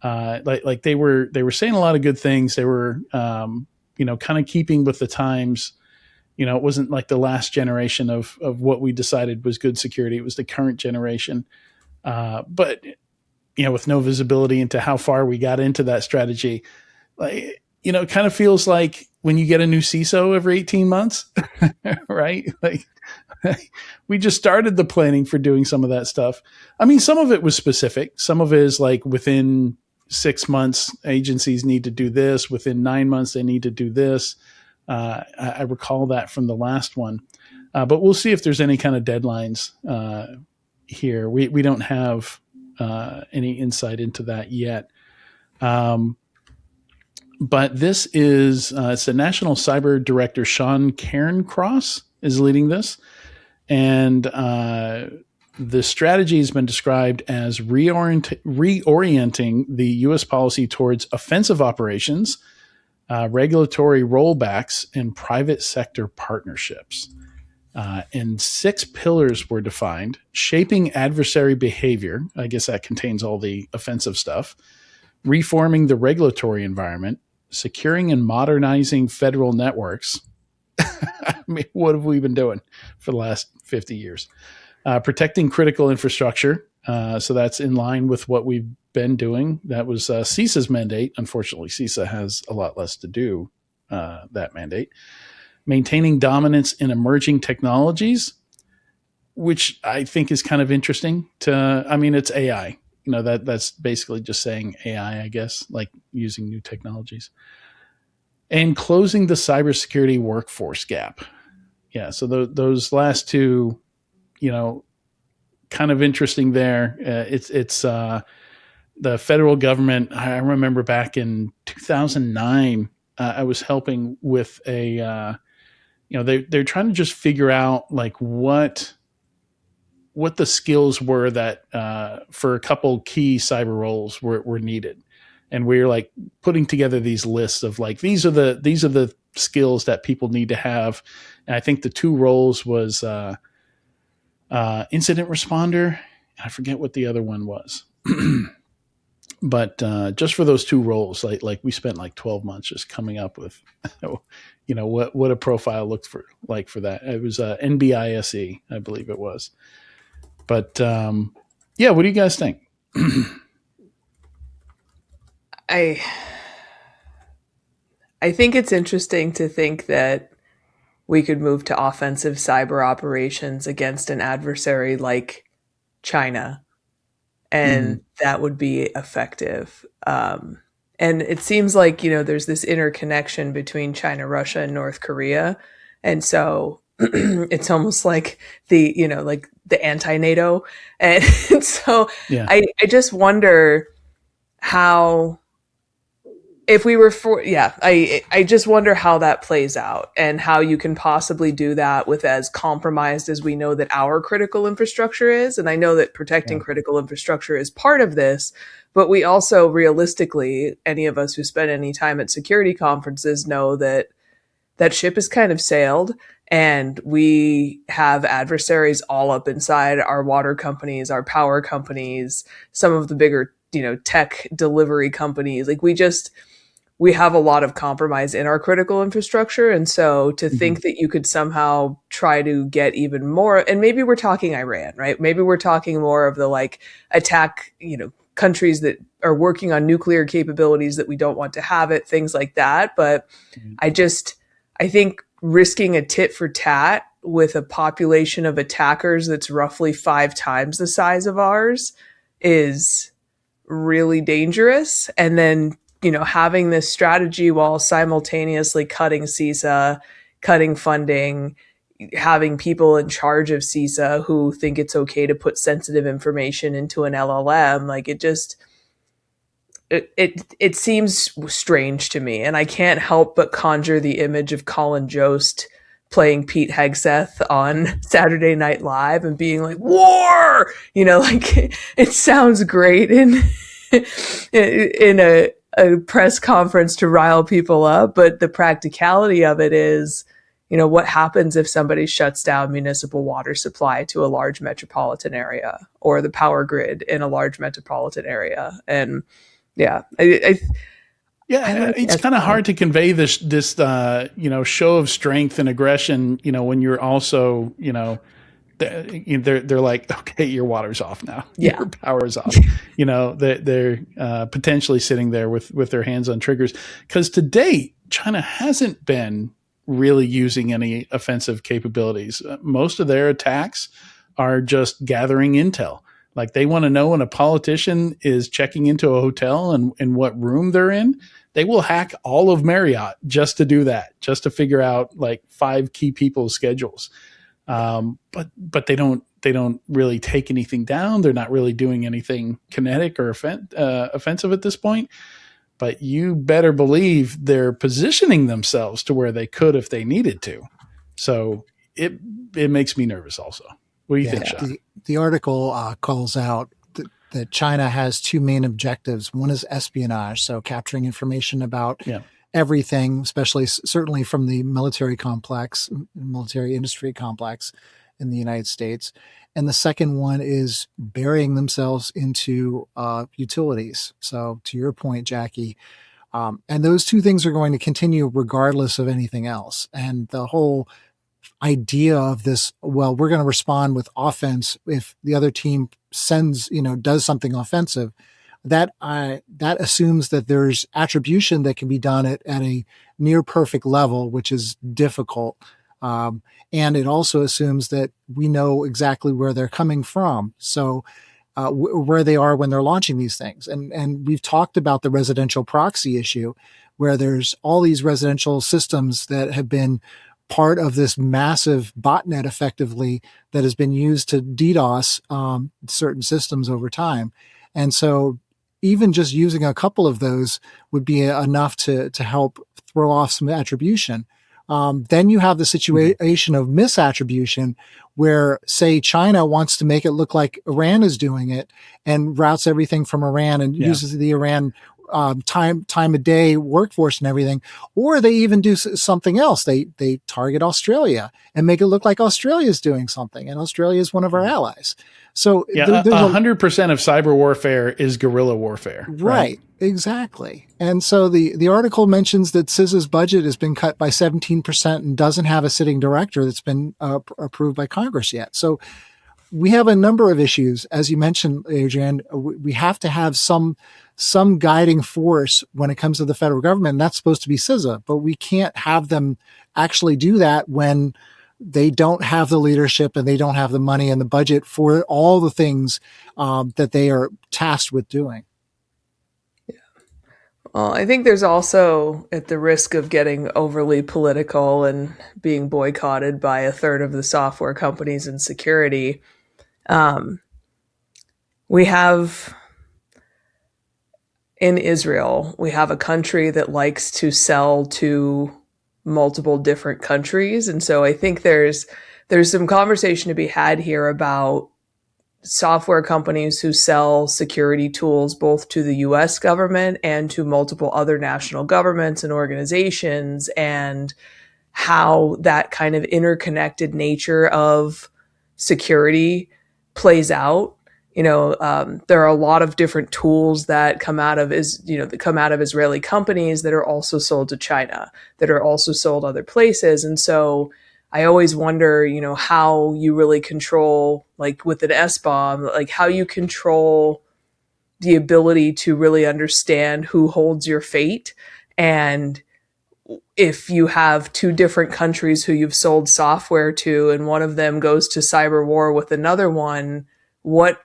Like they were saying a lot of good things. They were, kind of keeping with the times. It wasn't like the last generation of what we decided was good security. It was the current generation. But with no visibility into how far we got into that strategy, it kind of feels like when you get a new CISO every 18 months, right? Like we just started the planning for doing some of that stuff. I mean, some of it was specific. Some of it is like within 6 months, agencies need to do this. Within 9 months, they need to do this. I recall that from the last one. But we'll see if there's any kind of deadlines here. We don't have any insight into that yet. But this is it's the National Cyber Director, Sean Cairncross, is leading this. And the strategy has been described as reorienting the U.S. policy towards offensive operations, regulatory rollbacks, and private sector partnerships. And 6 pillars were defined: shaping adversary behavior. I guess that contains all the offensive stuff. Reforming the regulatory environment, securing and modernizing federal networks. I mean, what have we been doing for the last 50 years? Protecting critical infrastructure. So that's in line with what we've been doing. That was CISA's mandate. Unfortunately, CISA has a lot less to do, that mandate. Maintaining dominance in emerging technologies, which I think is kind of interesting it's AI. That's basically just saying AI, I guess, like using new technologies. And closing the cybersecurity workforce gap. Yeah, so those last two, kind of interesting there. It's the federal government. I remember back in 2009, I was helping with a, they're trying to just figure out like what the skills were that for a couple key cyber roles were needed. And we're like putting together these lists of like, these are the skills that people need to have. And I think the 2 roles was incident responder. I forget what the other one was. But just for those 2 roles, like we spent like 12 months just coming up with, what a profile looked like for that. It was NBISE, I believe it was. But what do you guys think? I think it's interesting to think that we could move to offensive cyber operations against an adversary like China, and that would be effective. And it seems like, there's this interconnection between China, Russia, and North Korea. And so it's almost like the anti-NATO. And so I just wonder how, if we were I just wonder how that plays out and how you can possibly do that with as compromised as we know that our critical infrastructure is. And I know that protecting critical infrastructure is part of this, but we also realistically, any of us who spend any time at security conferences know that that ship has kind of sailed, and we have adversaries all up inside our water companies, our power companies, some of the bigger, tech delivery companies. Like we have a lot of compromise in our critical infrastructure. And so to think that you could somehow try to get even more, and maybe we're talking Iran, right? Maybe we're talking more of the like attack, countries that are working on nuclear capabilities that we don't want to have it, things like that. But I think risking a tit for tat with a population of attackers that's roughly 5 times the size of ours is really dangerous. And then, having this strategy while simultaneously cutting CISA, cutting funding, having people in charge of CISA who think it's okay to put sensitive information into an LLM, like it seems strange to me. And I can't help but conjure the image of Colin Jost playing Pete Hegseth on Saturday Night Live and being like, war, like it sounds great in a press conference to rile people up. But the practicality of it is, what happens if somebody shuts down municipal water supply to a large metropolitan area or the power grid in a large metropolitan area? And yeah, it's kind of hard to convey this show of strength and aggression, when you're also, they're like, okay, your water's off now. Yeah. Your power's off. They're potentially sitting there with their hands on triggers, because to date, China hasn't been really using any offensive capabilities. Most of their attacks are just gathering intel. Like, they want to know when a politician is checking into a hotel and what room they're in. They will hack all of Marriott just to do that, just to figure out like 5 key people's schedules. But they don't really take anything down. They're not really doing anything kinetic or offensive at this point. But you better believe they're positioning themselves to where they could if they needed to. So it makes me nervous also. What do you think, Sean? The article calls out that China has 2 main objectives. One is espionage, so capturing information about everything, especially certainly from the military industry complex in the United States. And the second one is burying themselves into utilities. So to your point, Jackie, and those 2 things are going to continue regardless of anything else. And the whole idea of this, well, we're going to respond with offense if the other team does something offensive, that assumes that there's attribution that can be done at a near perfect level, which is difficult. And it also assumes that we know exactly where they're coming from. So where they are when they're launching these things. And we've talked about the residential proxy issue, where there's all these residential systems that have been part of this massive botnet effectively that has been used to DDoS certain systems over time. And so even just using a couple of those would be enough to help throw off some attribution. Then you have the situation of misattribution, where, say, China wants to make it look like Iran is doing it and routes everything from Iran and uses the Iran time of day workforce and everything, or they even do something else. They target Australia and make it look like Australia is doing something, and Australia is one of our allies. So 100% of cyber warfare is guerrilla warfare. Right, exactly. And so the article mentions that CISA's budget has been cut by 17% and doesn't have a sitting director that's been approved by Congress yet. So we have a number of issues, as you mentioned, Adrian. We have to have some guiding force when it comes to the federal government, and that's supposed to be CISA. But we can't have them actually do that when they don't have the leadership and they don't have the money and the budget for all the things that they are tasked with doing. Yeah. Well, I think there's also, at the risk of getting overly political and being boycotted by a third of the software companies in security, we have, in Israel, we have a country that likes to sell to multiple different countries. And so I think there's some conversation to be had here about software companies who sell security tools both to the US government and to multiple other national governments and organizations, and how that kind of interconnected nature of security plays out. There are a lot of different tools that come out of Israeli companies that are also sold to China, that are also sold other places. And so I always wonder, how you really control, like with an SBOM, like how you control the ability to really understand who holds your fate. And if you have 2 different countries who you've sold software to, and one of them goes to cyber war with another one, what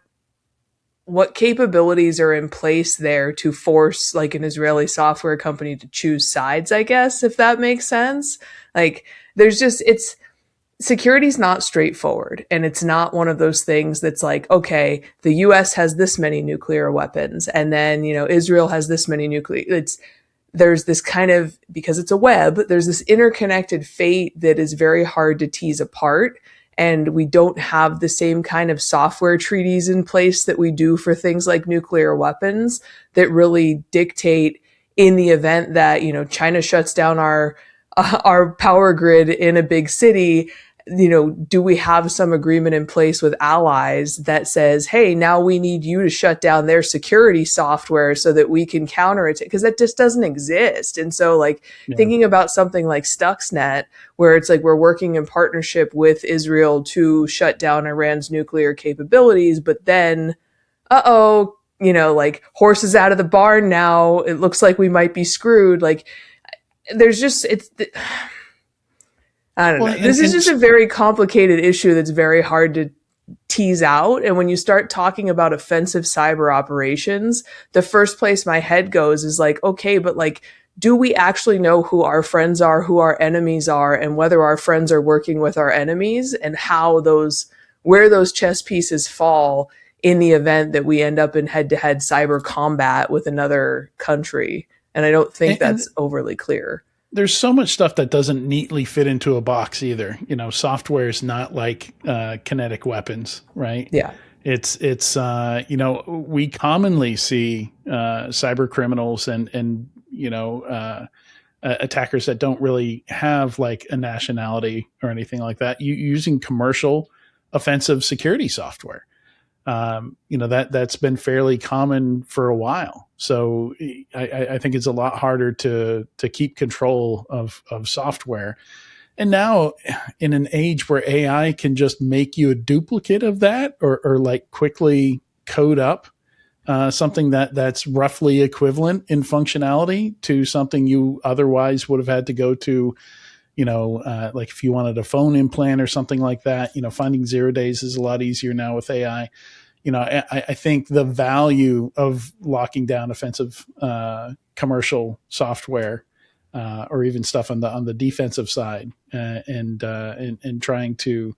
capabilities are in place there to force like an Israeli software company to choose sides, I guess, if that makes sense? Like security is not straightforward, and it's not one of those things that's like, okay, the US has this many nuclear weapons and then, Israel has this many there's this kind of, because it's a web, there's this interconnected fate that is very hard to tease apart. And we don't have the same kind of software treaties in place that we do for things like nuclear weapons that really dictate, in the event that, you know, China shuts down our power grid in a big city, you know, do we have some agreement in place with allies that says, hey, now we need you to shut down their security software so that we can counter it? Because that just doesn't exist. And so, like, thinking about something like Stuxnet, where it's like we're working in partnership with Israel to shut down Iran's nuclear capabilities, but then, you know, like, horses out of the barn now, it looks like we might be screwed. Like, there's just, I don't know. This is just a very complicated issue that's very hard to tease out. And when you start talking about offensive cyber operations, the first place my head goes is like, okay, but like, do we actually know who our friends are, who our enemies are, and whether our friends are working with our enemies, and where those chess pieces fall in the event that we end up in head-to-head cyber combat with another country? And I don't think that's overly clear. There's so much stuff that doesn't neatly fit into a box either. You know, software is not like kinetic weapons, right? Yeah. It's you know, we commonly see cyber criminals and you know, attackers that don't really have like a nationality or anything like that, using commercial offensive security software. You know, that's been fairly common for a while. So I think it's a lot harder to keep control of software. And now in an age where AI can just make you a duplicate of that, or like quickly code up something that's roughly equivalent in functionality to something you otherwise would have had to go to, you know, like if you wanted a phone implant or something like that, you know, finding 0 days is a lot easier now with AI. You know, I think the value of locking down offensive commercial software or even stuff on the defensive side and trying to,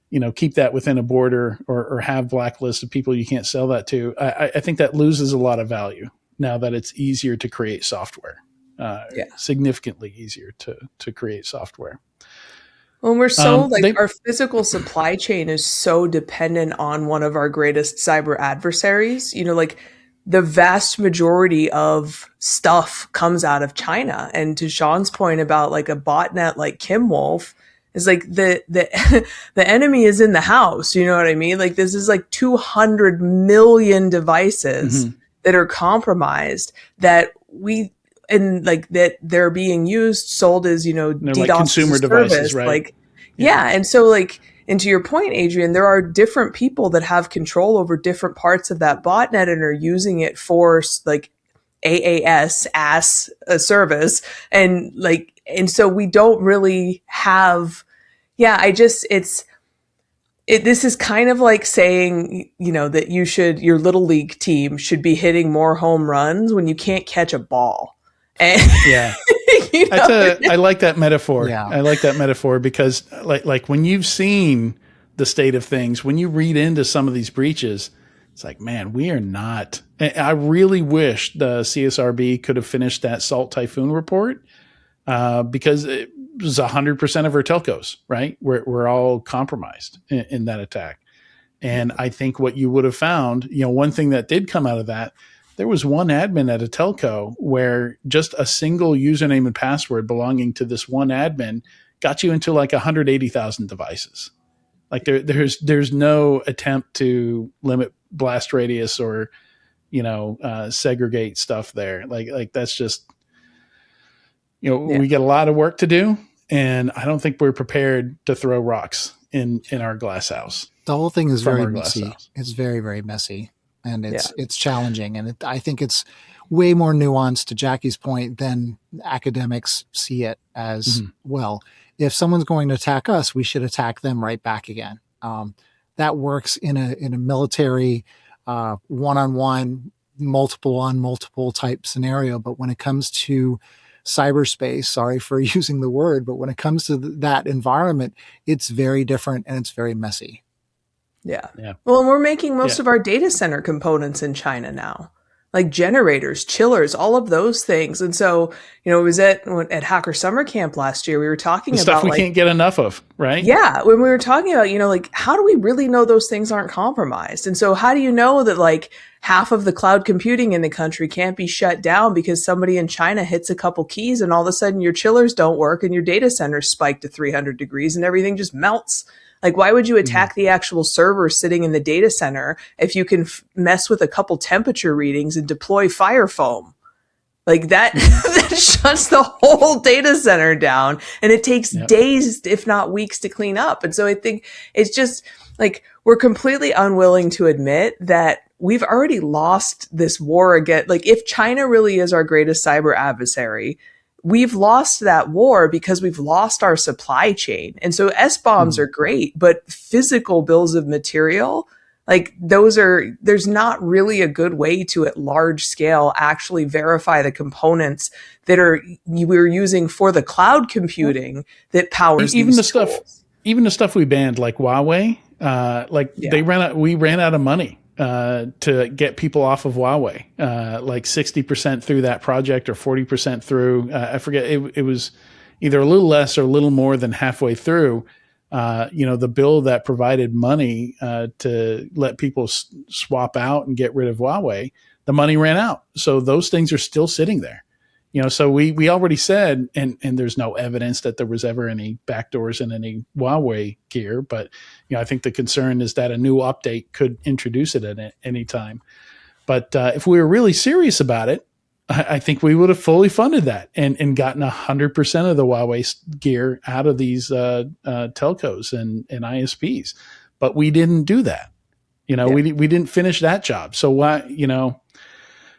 you know, keep that within a border or have blacklists of people you can't sell that to, I think that loses a lot of value now that it's easier to create software, significantly easier to create software. Well, we're so our physical supply chain is so dependent on one of our greatest cyber adversaries. You know, like the vast majority of stuff comes out of China. And to Sean's point about like a botnet like Kimwolf, is like the the enemy is in the house. You know what I mean? Like this is like 200 million devices that are compromised that that they're being used, sold as, you know, DDoS like consumer devices, right? Like, yeah. And so like, and to your point, Adrian, there are different people that have control over different parts of that botnet and are using it for like AAS a service. And like, and so we don't really have, this is kind of like saying, you know, that your little league team should be hitting more home runs when you can't catch a ball. And, yeah, you know? I like that metaphor. Yeah. I like that metaphor because like when you've seen the state of things, when you read into some of these breaches, it's like, man, we are not. I really wish the CSRB could have finished that Salt Typhoon report because it was 100% of our telcos, right? We're all compromised in that attack. And I think what you would have found, you know, one thing that did come out of that, there was one admin at a telco where just a single username and password belonging to this one admin got you into like 180,000 devices. Like there's no attempt to limit blast radius or, you know, segregate stuff there. Like that's just, you know, we got a lot of work to do, and I don't think we're prepared to throw rocks in our glass house. The whole thing is very messy. It's very, very messy. And it's challenging. And I think it's way more nuanced, to Jackie's point, than academics see it as well. If someone's going to attack us, we should attack them right back again. That works in a military one-on-one, multiple on multiple type scenario. But when it comes to cyberspace, sorry for using the word, but when it comes to that environment, it's very different and it's very messy. Yeah. Well, and we're making most of our data center components in China now. like generators, chillers, all of those things. And so, it was at Hacker Summer Camp last year, we were talking the about stuff we can't get enough of, right? Yeah, when we were talking about, like, how do we really know those things aren't compromised? And so how do you know that like half of the cloud computing in the country can't be shut down because somebody in China hits a couple keys and all of a sudden your chillers don't work and your data center spiked to 300 degrees and everything just melts? Like, why would you attack the actual server sitting in the data center if you can mess with a couple temperature readings and deploy fire foam? Like that, that shuts the whole data center down, and it takes days, if not weeks, to clean up. And so I think it's just like we're completely unwilling to admit that we've already lost this war again. Like, if China really is our greatest cyber adversary, we've lost that war because we've lost our supply chain. And so S-bombs are great, but physical bills of material, like there's not really a good way to at large scale actually verify the components that we're using for the cloud computing that powers even these tools. Even the stuff we banned, like Huawei, we ran out of money to get people off of Huawei, like 60% through that project or 40% through. I forget. It was either a little less or a little more than halfway through. The bill that provided money to let people swap out and get rid of Huawei, the money ran out. So those things are still sitting there. So we already said, and there's no evidence that there was ever any backdoors in any Huawei gear, but I think the concern is that a new update could introduce it at any time. But if we were really serious about it, I think we would have fully funded that and gotten 100% of the Huawei gear out of these telcos and ISPs. But we didn't do that. We didn't finish that job. So why?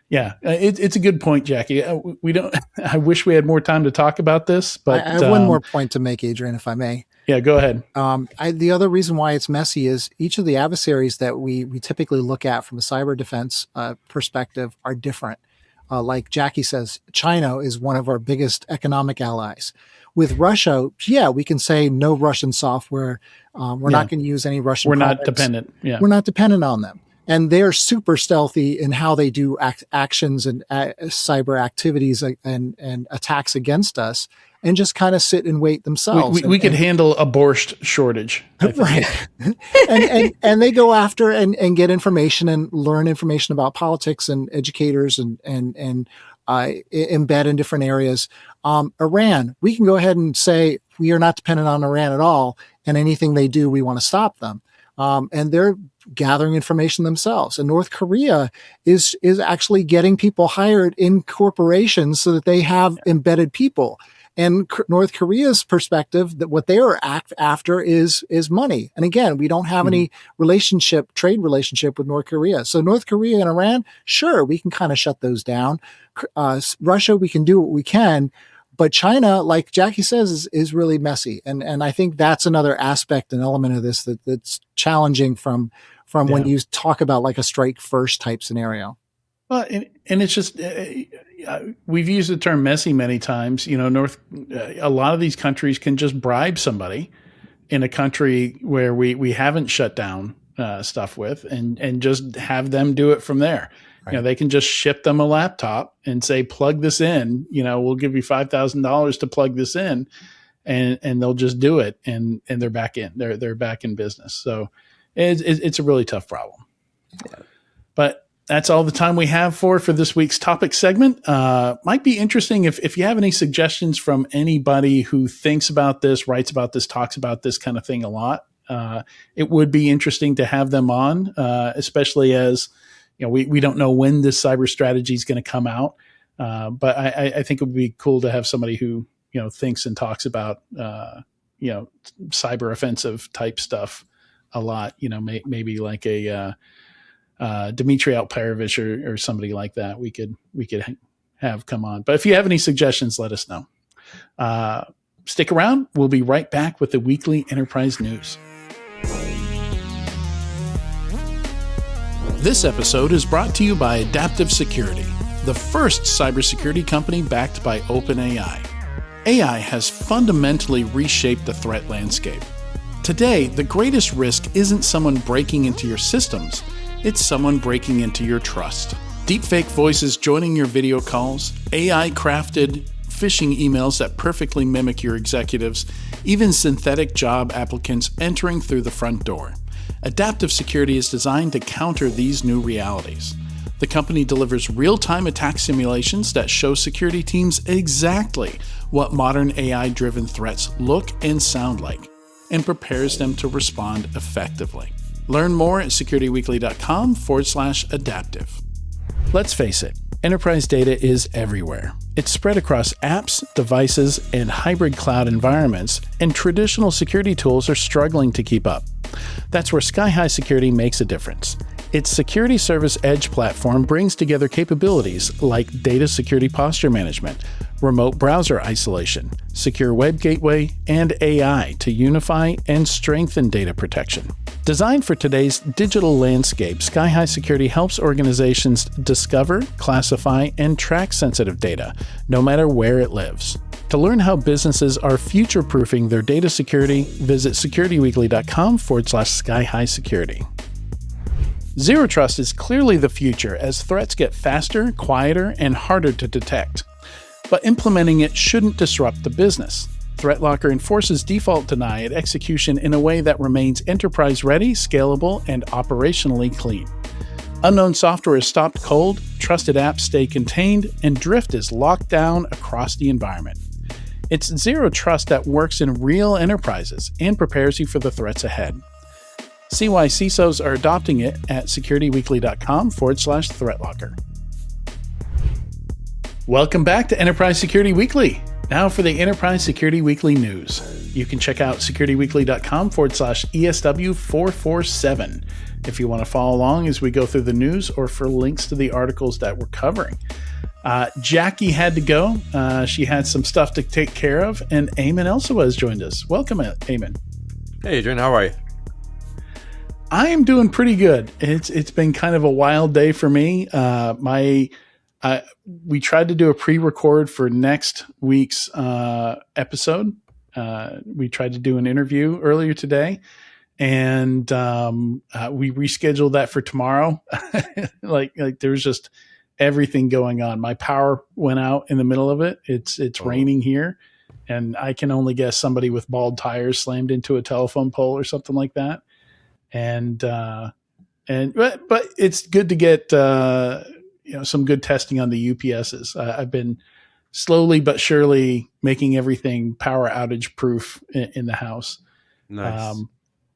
Yeah, it's a good point, Jackie. We don't. I wish we had more time to talk about this, but I have one more point to make, Adrian, if I may. Yeah, go ahead. The other reason why it's messy is each of the adversaries that we typically look at from a cyber defense perspective are different. Like Jackie says, China is one of our biggest economic allies. With Russia, we can say no Russian software. We're not going to use any Russian. We're not dependent. Yeah, we're not dependent on them. And they're super stealthy in how they do actions and cyber activities and attacks against us, and just kind of sit and wait themselves. We could handle a borscht shortage, right? and they go after and get information and learn information about politics and educators and embed in different areas. Iran, we can go ahead and say we are not dependent on Iran at all, and anything they do, we want to stop them. And they're gathering information themselves. And North Korea is actually getting people hired in corporations so that they have embedded people. And North Korea's perspective, that what they are after is money. And again, we don't have any trade relationship with North Korea. So North Korea and Iran, sure, we can kind of shut those down. Russia, we can do what we can. But China, like Jackie says, is really messy. And I think that's another aspect and element of this that's challenging from when you talk about like a strike first type scenario. Well, and it's just, we've used the term messy many times. A lot of these countries can just bribe somebody in a country where we haven't shut down stuff with and just have them do it from there. Right. They can just ship them a laptop and say, plug this in, we'll give you $5,000 to plug this in, and they'll just do it. And they're back in, they're back in business. So it's a really tough problem, but that's all the time we have for this week's topic segment. Might be interesting if you have any suggestions from anybody who thinks about this, writes about this, talks about this kind of thing a lot. It would be interesting to have them on, especially as, we don't know when this cyber strategy is going to come out. But I think it would be cool to have somebody who, thinks and talks about, cyber offensive type stuff a lot, maybe like a Dmitry Alperovich or somebody like that we could have come on. But if you have any suggestions, let us know. Stick around. We'll be right back with the weekly enterprise news. This episode is brought to you by Adaptive Security, the first cybersecurity company backed by OpenAI. AI has fundamentally reshaped the threat landscape. Today, the greatest risk isn't someone breaking into your systems, it's someone breaking into your trust. Deepfake voices joining your video calls, AI-crafted phishing emails that perfectly mimic your executives, even synthetic job applicants entering through the front door. Adaptive Security is designed to counter these new realities. The company delivers real-time attack simulations that show security teams exactly what modern AI-driven threats look and sound like, and prepares them to respond effectively. Learn more at securityweekly.com/adaptive. Let's face it, enterprise data is everywhere. It's spread across apps, devices, and hybrid cloud environments, and traditional security tools are struggling to keep up. That's where Sky-High Security makes a difference. Its Security Service Edge platform brings together capabilities like data security posture management, remote browser isolation, secure web gateway, and AI to unify and strengthen data protection. Designed for today's digital landscape, Sky-High Security helps organizations discover, classify, and track sensitive data, no matter where it lives. To learn how businesses are future-proofing their data security, visit securityweekly.com/Sky-High Security. Zero Trust is clearly the future as threats get faster, quieter, and harder to detect. But implementing it shouldn't disrupt the business. ThreatLocker enforces default deny at execution in a way that remains enterprise-ready, scalable, and operationally clean. Unknown software is stopped cold, trusted apps stay contained, and drift is locked down across the environment. It's Zero Trust that works in real enterprises and prepares you for the threats ahead. See why CISOs are adopting it at securityweekly.com/ThreatLocker. Welcome back to Enterprise Security Weekly. Now for the Enterprise Security Weekly news. You can check out securityweekly.com/ESW447 if you want to follow along as we go through the news or for links to the articles that we're covering. Jackie had to go. She had some stuff to take care of, and Eamon also has joined us. Welcome, Eamon. Hey, Adrian, how are you? I am doing pretty good. It's been kind of a wild day for me. We tried to do a pre-record for next week's episode. We tried to do an interview earlier today, and we rescheduled that for tomorrow. like there was just everything going on. My power went out in the middle of it. It's raining here, and I can only guess somebody with bald tires slammed into a telephone pole or something like that. But it's good to get some good testing on the UPSs. I've been slowly but surely making everything power outage proof in the house. Nice.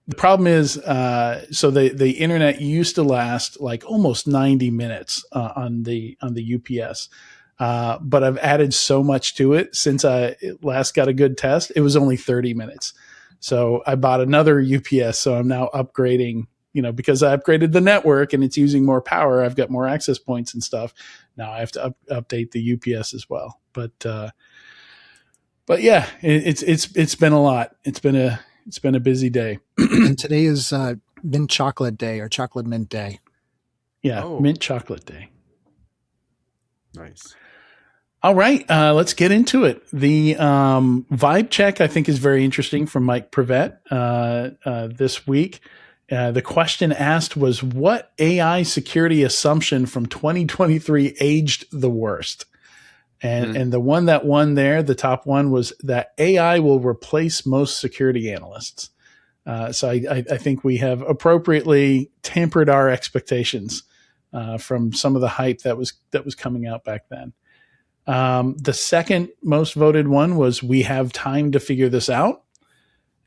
The problem is, so the internet used to last like almost 90 minutes on the UPS, but I've added so much to it since I last got a good test. It was only 30 minutes. So I bought another UPS. So I'm now upgrading, because I upgraded the network and it's using more power. I've got more access points and stuff. Now I have to update the UPS as well. But yeah, it's been a lot. It's been a busy day. And today is mint chocolate day or chocolate mint day. Yeah. Mint chocolate day. Nice. All right, let's get into it. The vibe check, I think, is very interesting from Mike Prevet this week. The question asked was, what AI security assumption from 2023 aged the worst? And the one that won there, the top one, was that AI will replace most security analysts. So I think we have appropriately tempered our expectations from some of the hype that was coming out back then. The second most voted one was, we have time to figure this out.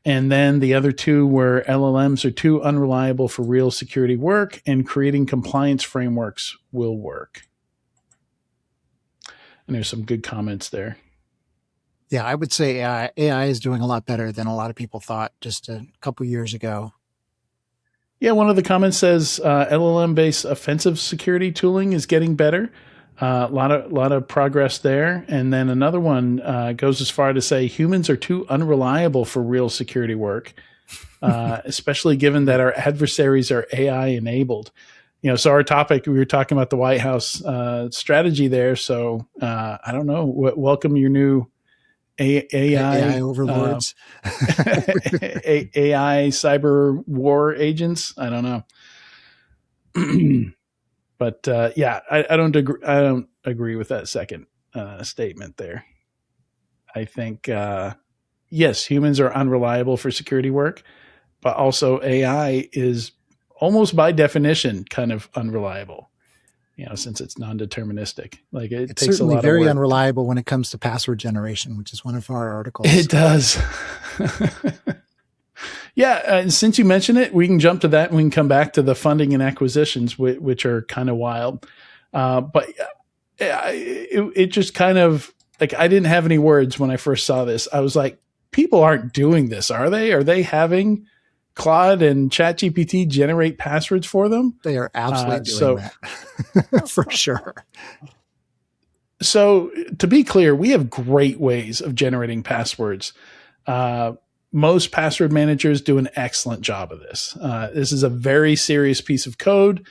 And then the other two were, LLMs are too unreliable for real security work, and creating compliance frameworks will work. And there's some good comments there. Yeah, I would say AI is doing a lot better than a lot of people thought just a couple years ago. Yeah, one of the comments says LLM-based offensive security tooling is getting better. A lot of progress there. And then another one goes as far to say humans are too unreliable for real security work, especially given that our adversaries are AI enabled. So our topic, we were talking about the White House strategy there. So I don't know. Welcome your new AI overlords, AI cyber war agents. I don't know. But yeah, I don't agree. I don't agree with that second statement there. I think yes, humans are unreliable for security work, but also AI is almost by definition kind of unreliable. Since it's non-deterministic, like it It's takes a certainly lot very of work. unreliable when it comes to password generation, which is one of our articles. It does. Yeah, and since you mentioned it, we can jump to that and we can come back to the funding and acquisitions, which are kind of wild. But it just kind of like I didn't have any words when I first saw this. I was like, people aren't doing this, are they? Are they having Claude and ChatGPT generate passwords for them? They are absolutely doing that for sure. So to be clear, we have great ways of generating passwords. Most password managers do an excellent job of this. This is a very serious piece of code.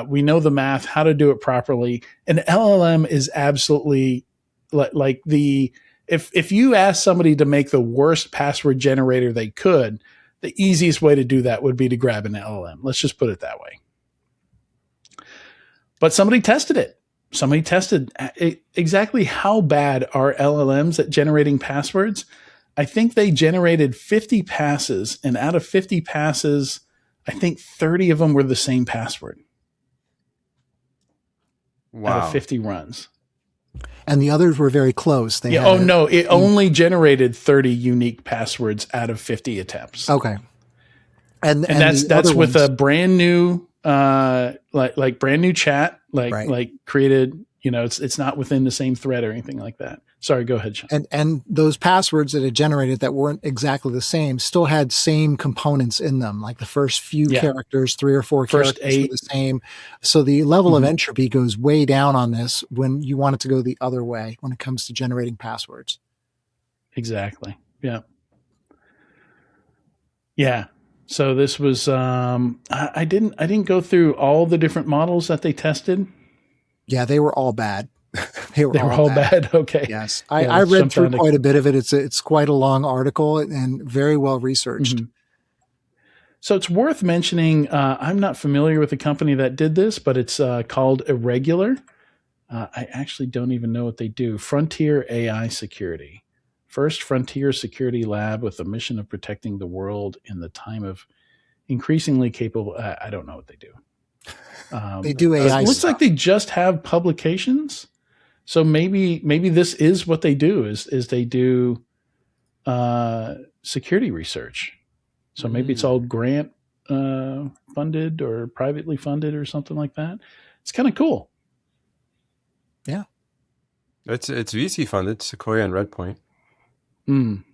We know the math, how to do it properly. An LLM is absolutely like if you ask somebody to make the worst password generator they could, the easiest way to do that would be to grab an LLM. Let's just put it that way. But somebody tested it. Somebody tested exactly how bad are LLMs at generating passwords. I think they generated 50 passes, and out of 50 passes, I think 30 of them were the same password. Wow. Out of 50 runs. And the others were very close. They it only generated 30 unique passwords out of 50 attempts. Okay. And that's with a brand new like brand new chat, like created, it's not within the same thread or anything like that. Sorry, go ahead, Sean. And those passwords that it generated that weren't exactly the same still had same components in them. Like the first few characters, 3 or 4 first characters 8 were the same. So the level of entropy goes way down on this when you want it to go the other way when it comes to generating passwords. Exactly. Yeah. Yeah. So this was I didn't go through all the different models that they tested. Yeah, they were all bad. They were all bad. Okay. Yes. I read through quite a bit of it. It's quite a long article and very well researched. Mm-hmm. So it's worth mentioning, I'm not familiar with the company that did this, but it's called Irregular. I actually don't even know what they do. Frontier AI Security. First frontier security lab with the mission of protecting the world in the time of increasingly capable. I don't know what they do. They do AI. It looks like they just have publications. So maybe this is what they do is they do security research. So maybe it's all grant funded or privately funded or something like that. It's kind of cool. Yeah. It's VC funded, Sequoia and Redpoint. And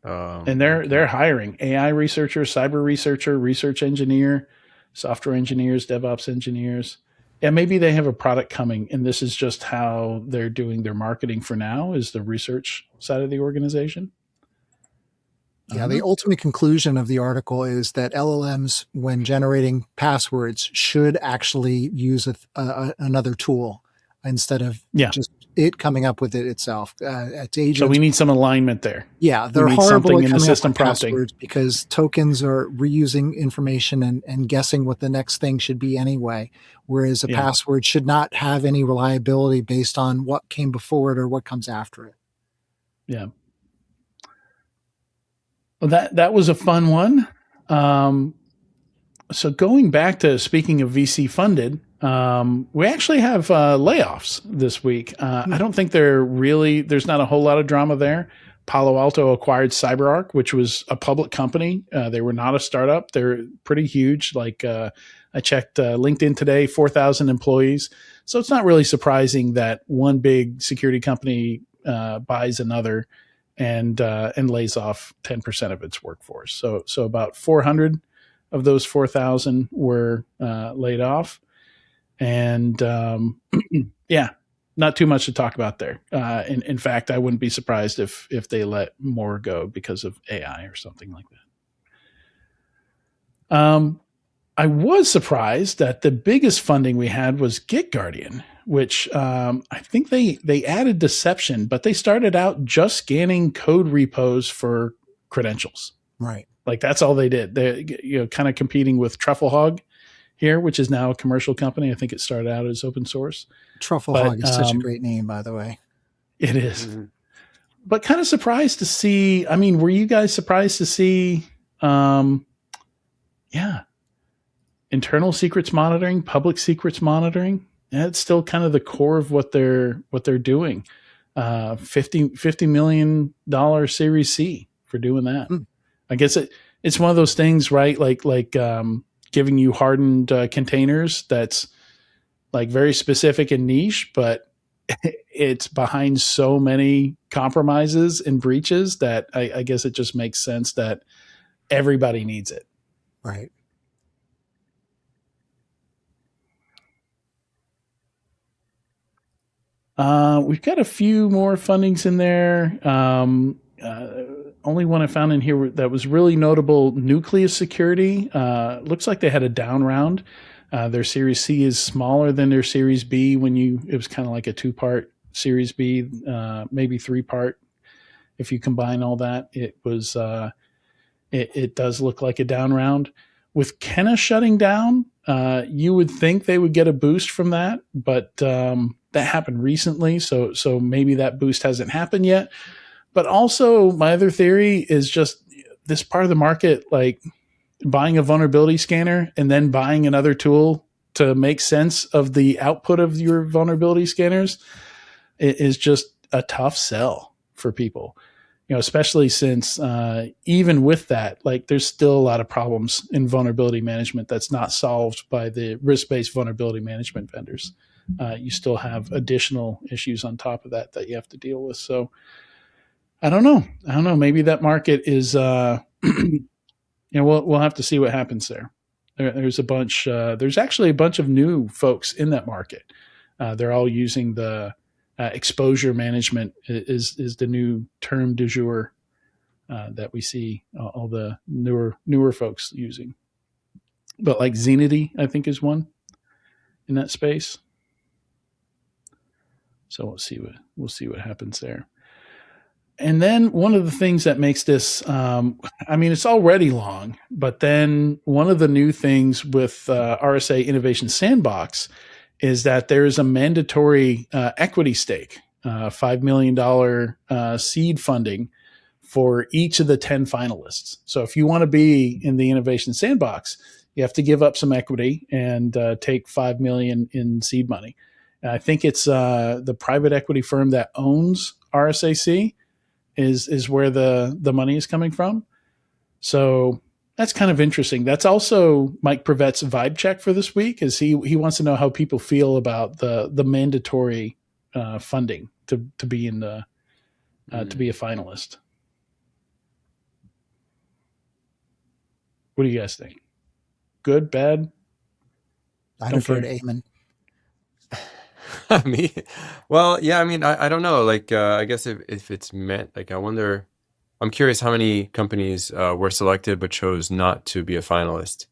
they're hiring AI researcher, cyber researcher, research engineer, software engineers, DevOps engineers. Yeah, maybe they have a product coming, and this is just how they're doing their marketing for now, is the research side of the organization. Yeah, the ultimate conclusion of the article is that LLMs, when generating passwords, should actually use another tool instead of just it coming up with it itself. So we need some alignment there. Yeah, they're horrible at coming up with passwords because tokens are reusing information and guessing what the next thing should be anyway, whereas a password should not have any reliability based on what came before it or what comes after it. Yeah. Well, that was a fun one. So going back to speaking of VC funded, we actually have layoffs this week. I don't think there's not a whole lot of drama there. Palo Alto acquired CyberArk, which was a public company. They were not a startup. They're pretty huge. Like I checked LinkedIn today, 4,000 employees. So it's not really surprising that one big security company buys another and lays off 10% of its workforce. So about 400 of those 4,000 were laid off. And yeah, not too much to talk about there. In fact, I wouldn't be surprised if they let more go because of AI or something like that. I was surprised that the biggest funding we had was GitGuardian, which I think they added deception, but they started out just scanning code repos for credentials. Right. Like that's all they did. They kind of competing with Trufflehog here, which is now a commercial company. I think it started out as open source. Trufflehog is such a great name, by the way. It is. Mm-hmm. But kind of surprised to see, I mean, were you guys surprised to see, internal secrets monitoring, public secrets monitoring? It's still kind of the core of what they're doing. $50 million Series C for doing that. I guess it's one of those things, right? Like giving you hardened containers that's like very specific and niche, but it's behind so many compromises and breaches that I guess it just makes sense that everybody needs it. Right. We've got a few more fundings in there. Only one I found in here that was really notable, Nucleus Security. Looks like they had a down round. Their Series C is smaller than their Series B it was kind of like a 2-part Series B, maybe 3-part. If you combine all that, it was, it does look like a down round. With Kenna shutting down, you would think they would get a boost from that, but that happened recently. So maybe that boost hasn't happened yet. But also my other theory is just this part of the market, like buying a vulnerability scanner and then buying another tool to make sense of the output of your vulnerability scanners is just a tough sell for people, especially since even with that, like there's still a lot of problems in vulnerability management that's not solved by the risk-based vulnerability management vendors. You still have additional issues on top of that you have to deal with. So I don't know. Maybe that market is, we'll have to see what happens there. There's actually a bunch of new folks in that market. They're all using the exposure management is the new term du jour that we see all the newer folks using. But like Zenity, I think, is one in that space. So we'll see what happens there. And then one of the things that makes this, it's already long, but then one of the new things with RSA Innovation Sandbox is that there is a mandatory equity stake, $5 million seed funding for each of the 10 finalists. So if you want to be in the Innovation Sandbox, you have to give up some equity and take $5 million in seed money. And I think it's the private equity firm that owns RSAC is where the money is coming from. So that's kind of interesting. That's also Mike Prevet's vibe check for this week, is he wants to know how people feel about the mandatory funding to be in the to be a finalist. What do you guys think? Good, bad? I defer to Eamon. Me? Well, yeah, I don't know. Like, I guess if it's meant, like, I'm curious how many companies were selected but chose not to be a finalist.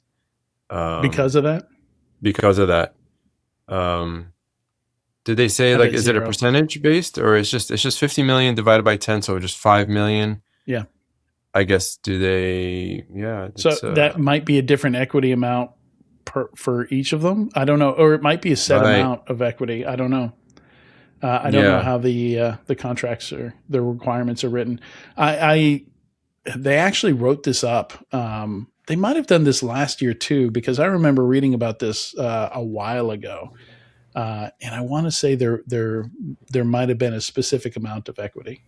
Because of that? Because of that. Did they say, like, is it a percentage based, or it's just 50 million divided by 10, so just 5 million? Yeah. I guess, do they, yeah. So that might be a different equity amount for each of them. I don't know. Or it might be a set amount of equity. I don't know. I don't know how the contracts the requirements are written. They actually wrote this up. They might have done this last year too, because I remember reading about this a while ago. And I want to say there might have been a specific amount of equity.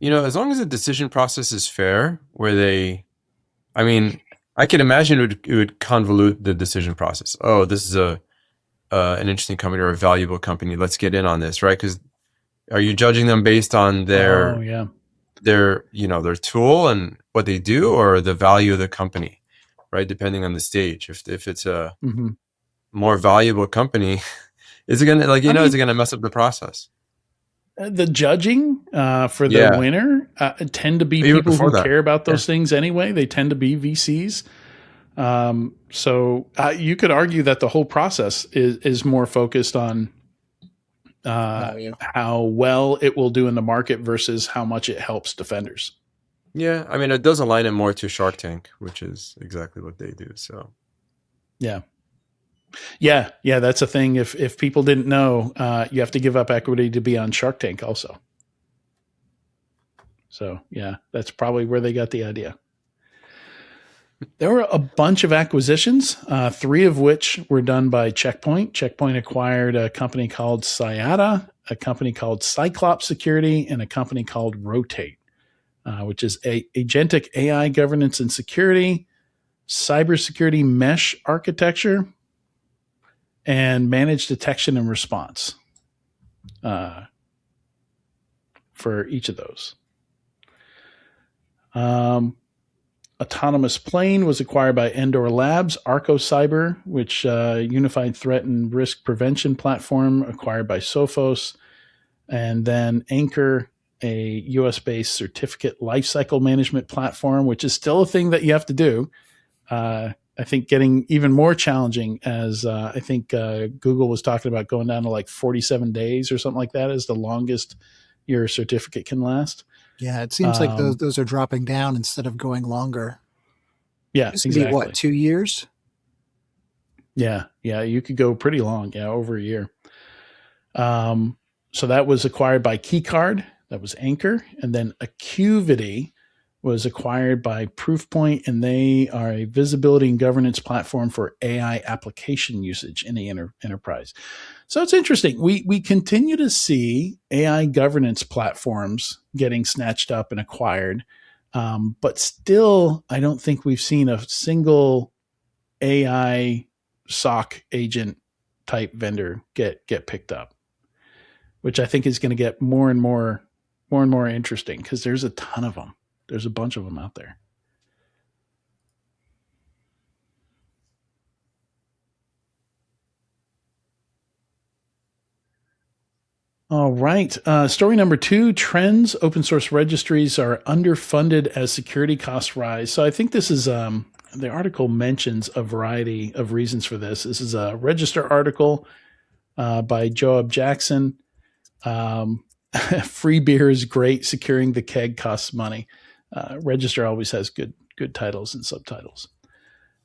As long as the decision process is fair, where I can imagine it would convolute the decision process. Oh, this is an interesting company or a valuable company. Let's get in on this, right? Because are you judging them based on their tool and what they do, or the value of the company, right? Depending on the stage. If it's a more valuable company, is it gonna is it gonna mess up the process? The judging for the winner tend to be people who care about those things anyway. They tend to be VCs. So you could argue that the whole process is more focused on how well it will do in the market versus how much it helps defenders. Yeah, it does align it more to Shark Tank, which is exactly what they do. So Yeah. Yeah. Yeah. That's a thing. If people didn't know, you have to give up equity to be on Shark Tank also. So yeah, that's probably where they got the idea. There were a bunch of acquisitions, 3 of which were done by Checkpoint. Checkpoint acquired a company called Cyata, a company called Cyclops Security, and a company called Rotate, which is agentic AI governance and security, cybersecurity mesh architecture, and managed detection and response for each of those. Autonomous Plane was acquired by Endor Labs. Arco Cyber, which unified threat and risk prevention platform, acquired by Sophos. And then Anchor, a US-based certificate lifecycle management platform, which is still a thing that you have to do. I think getting even more challenging as I think Google was talking about going down to like 47 days or something like that is the longest your certificate can last. Yeah, it seems like those are dropping down instead of going longer. Yeah, This could be what, 2 years? Yeah, you could go pretty long, over a year. So that was acquired by Keycard. That was Anchor. And then Acuity was acquired by Proofpoint, and they are a visibility and governance platform for AI application usage in the enterprise. So it's interesting. We continue to see AI governance platforms getting snatched up and acquired, but still, I don't think we've seen a single AI SOC agent type vendor get picked up, which I think is going to get more and more interesting because there's a ton of them. There's a bunch of them out there. All right. Story number 2, trends. Open source registries are underfunded as security costs rise. So I think this is, the article mentions a variety of reasons for this. This is a Register article by Joab Jackson. Free beer is great. Securing the keg costs money. Register always has good titles and subtitles.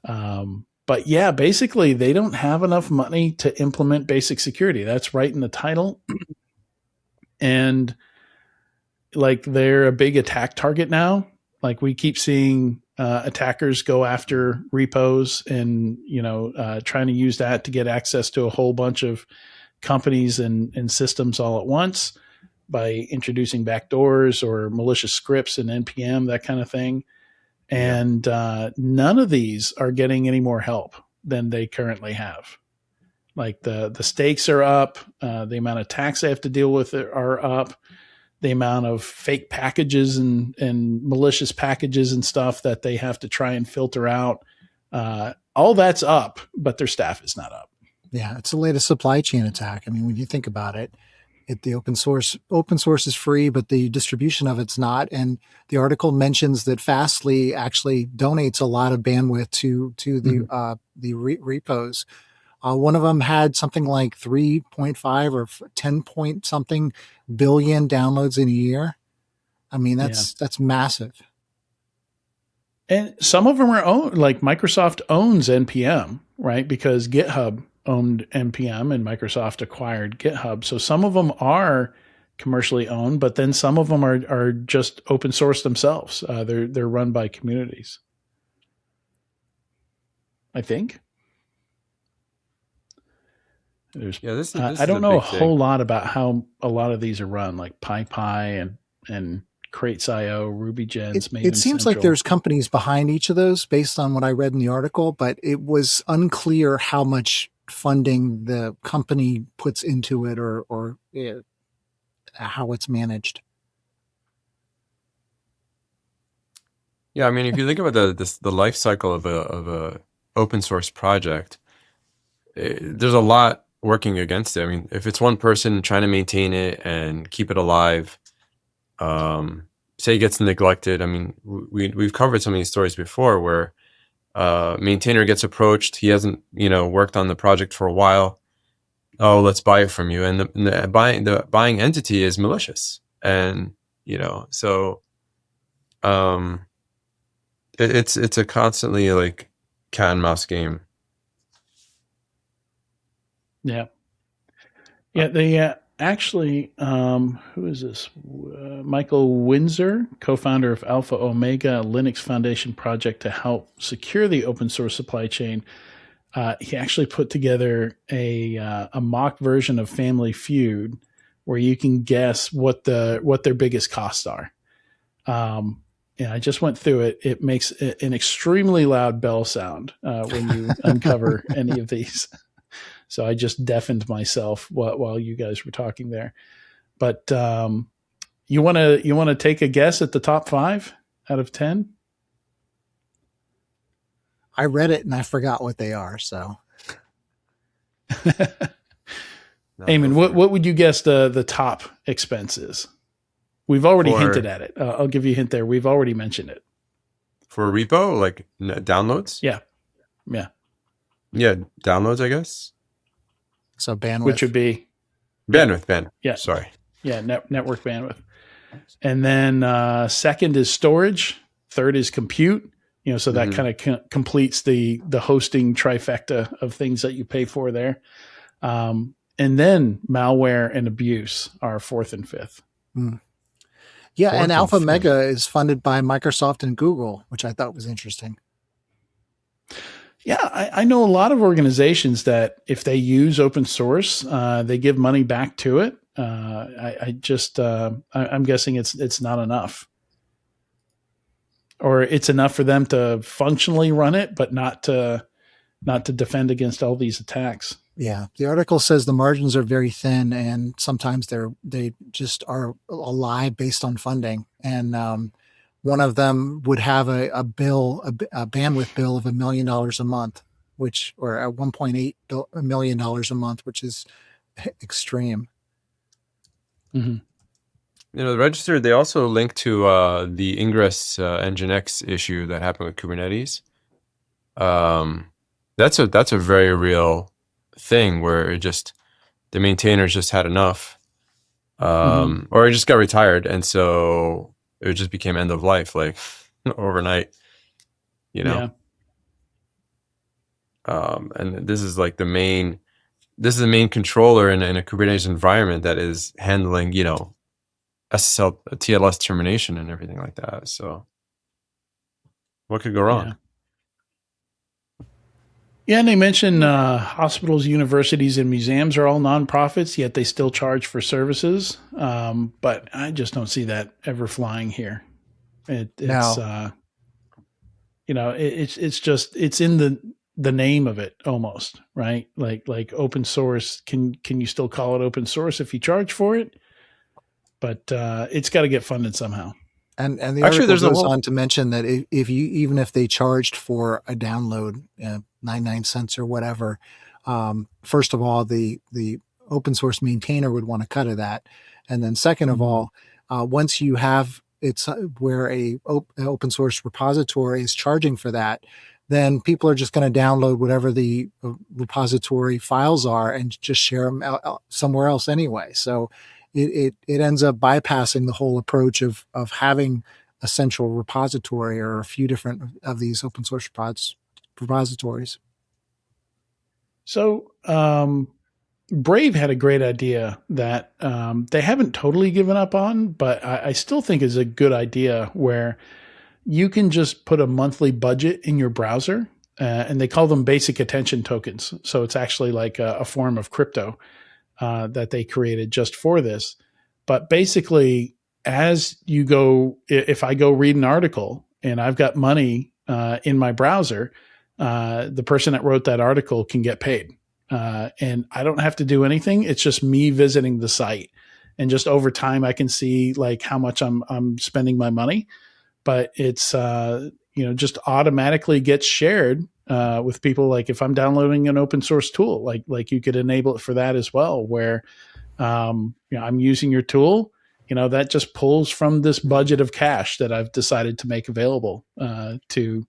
But yeah, basically they don't have enough money to implement basic security. That's right in the title. And like they're a big attack target now. Like we keep seeing attackers go after repos and, trying to use that to get access to a whole bunch of companies and systems all at once by introducing backdoors or malicious scripts and NPM, that kind of thing. And none of these are getting any more help than they currently have. Like the stakes are up, the amount of attacks they have to deal with are up, the amount of fake packages and malicious packages and stuff that they have to try and filter out. All that's up, but their staff is not up. Yeah, it's the latest supply chain attack. I mean, when you think about it, the open source is free, but the distribution of it's not. And the article mentions that Fastly actually donates a lot of bandwidth to the repos. One of them had something like 3.5 or 10 point something billion downloads in a year. I mean, that's massive. And some of them are owned, like Microsoft owns NPM, right? Because GitHub owned NPM and Microsoft acquired GitHub. So some of them are commercially owned, but then some of them are just open source themselves. They're run by communities, I think. I don't know a whole lot about how a lot of these are run, like PyPy and Crates.io, RubyGems. It seems like there's companies behind each of those based on what I read in the article, but it was unclear how much funding the company puts into it or how it's managed. Yeah, I mean, if you think about the life cycle of a open source project, there's a lot working against it. I mean, if it's one person trying to maintain it and keep it alive, say it gets neglected. I mean, we've covered some of these stories before where maintainer gets approached. He hasn't, worked on the project for a while. Oh, let's buy it from you. And the buying entity is malicious. And, so it's a constantly like cat and mouse game. Yeah. Yeah, they actually, who is this? Michael Windsor, co-founder of Alpha Omega, a Linux Foundation project to help secure the open source supply chain. He actually put together a mock version of Family Feud where you can guess what their biggest costs are. And I just went through it. It makes an extremely loud bell sound when you uncover any of these. So I just deafened myself while you guys were talking there. But you want to take a guess at the top 5 out of 10? I read it and I forgot what they are. So, Eamon, what would you guess the top expense is? We've already hinted at it. I'll give you a hint there. We've already mentioned it. For a repo, like downloads? Yeah. Yeah, downloads, I guess. So bandwidth. Which would be? Bandwidth. Yeah. Sorry. Yeah, network bandwidth. And then second is storage. Third is compute. So that kind of completes the hosting trifecta of things that you pay for there. And then malware and abuse are 4th and 5th. Yeah, and Alpha Mega is funded by Microsoft and Google, which I thought was interesting. Yeah, I know a lot of organizations that if they use open source, they give money back to it. I'm guessing it's not enough. Or it's enough for them to functionally run it, but not to defend against all these attacks. Yeah, the article says the margins are very thin, and sometimes they just are a lie based on funding. And one of them would have a bandwidth bill of $1 million a month, or at $1.8 million a month, which is extreme. Mm-hmm. The register, they also link to the Ingress Nginx issue that happened with Kubernetes. That's a very real thing where the maintainers just had enough, or it just got retired, and so it just became end of life, like overnight. And this is like the main controller in a Kubernetes environment that is handling SSL, TLS termination and everything like that. So what could go wrong? Yeah, and they mention hospitals, universities, and museums are all nonprofits, yet they still charge for services. But I just don't see that ever flying here. It's in the name of it almost, right? Like open source. Can you still call it open source if you charge for it? But it's got to get funded somehow. And the article goes on to mention that even if they charged for a download, 99 cents or whatever, first of all, the open source maintainer would want to cut of that, and then second of all, once you have it's where a open source repository is charging for that, then people are just going to download whatever the repository files are and just share them out somewhere else anyway. So it ends up bypassing the whole approach of having a central repository or a few different of these open source repositories. So Brave had a great idea that they haven't totally given up on, but I still think is a good idea, where you can just put a monthly budget in your browser, and they call them basic attention tokens. So it's actually like a form of crypto that they created just for this. But basically, as you go, if I go read an article and I've got money in my browser, the person that wrote that article can get paid. And I don't have to do anything. It's just me visiting the site, and just over time I can see like how much I'm spending my money, but it's, just automatically gets shared with people. Like if I'm downloading an open source tool, like you could enable it for that as well, where, I'm using your tool, that just pulls from this budget of cash that I've decided to make available to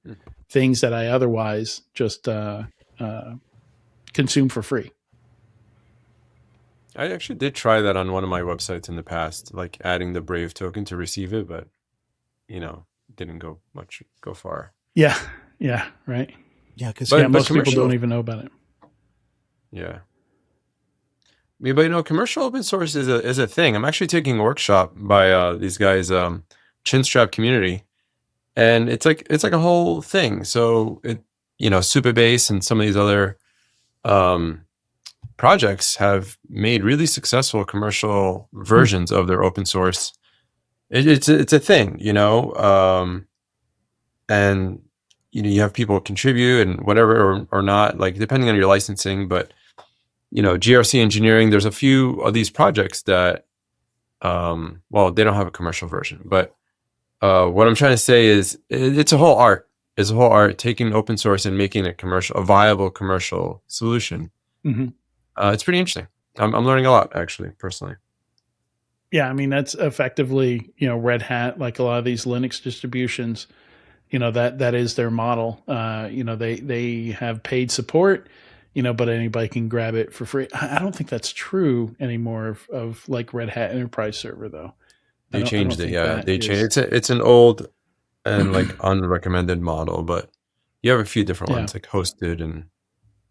things that I otherwise just consume for free. I actually did try that on one of my websites in the past, like adding the Brave token to receive it, but didn't go far. Yeah, right. Yeah, because most people don't even know about it. Yeah. But commercial open source is a thing. I'm actually taking a workshop by these guys, Chinstrap Community, and it's like a whole thing. So Supabase and some of these other projects have made really successful commercial versions of their open source. It's a thing, and you have people contribute and whatever or not, like depending on your licensing. But GRC engineering, there's a few of these projects that they don't have a commercial version, but what I'm trying to say is it's a whole art. It's a whole art taking open source and making a viable commercial solution. Mm-hmm. It's pretty interesting. I'm learning a lot, actually, personally. Yeah, I mean, that's effectively, Red Hat, like a lot of these Linux distributions, that is their model. They have paid support, but anybody can grab it for free. I don't think that's true anymore of like Red Hat Enterprise Server, though. They changed it. Yeah, they changed it. It's an old and like unrecommended model, but you have a few different ones like hosted and.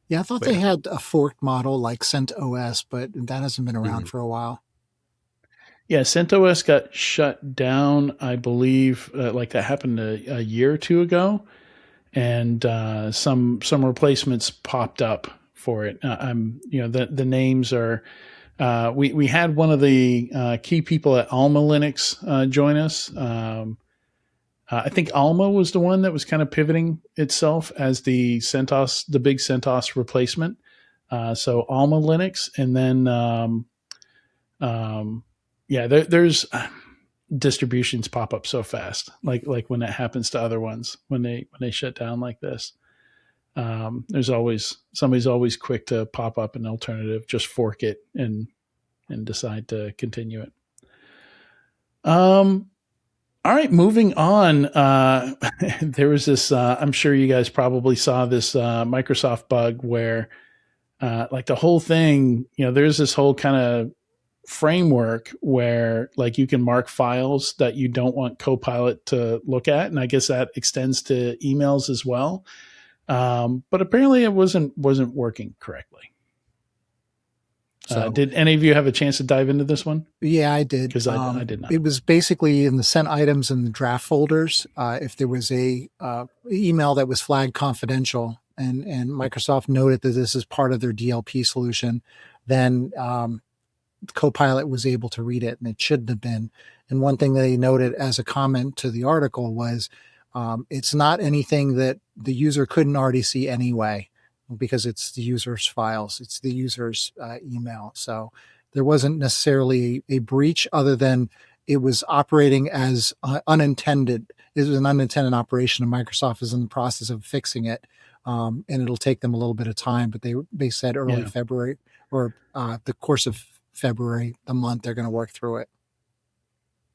Yeah, I thought they had a forked model like CentOS, but that hasn't been around for a while. Yeah, CentOS got shut down, I believe, like that happened a year or two ago, and some replacements popped up for it. The names are. We had one of the key people at Alma Linux join us. I think Alma was the one that was kind of pivoting itself as the big CentOS replacement. So Alma Linux, and then there's distributions pop up so fast, like when that happens to other ones when they shut down like this. Somebody's always quick to pop up an alternative, just fork it and decide to continue it. All right, moving on. There was this, I'm sure you guys probably saw this Microsoft bug where like the whole thing, there's this whole kind of framework where like you can mark files that you don't want Copilot to look at. And I guess that extends to emails as well. But apparently it wasn't working correctly. So, did any of you have a chance to dive into this one? Yeah, I did. Because I did not. It was basically in the sent items and the draft folders. If there was a email that was flagged confidential, and Microsoft noted that this is part of their DLP solution, then Copilot was able to read it, and it shouldn't have been. And one thing that they noted as a comment to the article was, it's not anything that the user couldn't already see anyway, because it's the user's files, it's the user's email. So there wasn't necessarily a breach other than it was operating as unintended. It was an unintended operation, and Microsoft is in the process of fixing it. And it'll take them a little bit of time, but they said early February or the course of February, the month, they're going to work through it.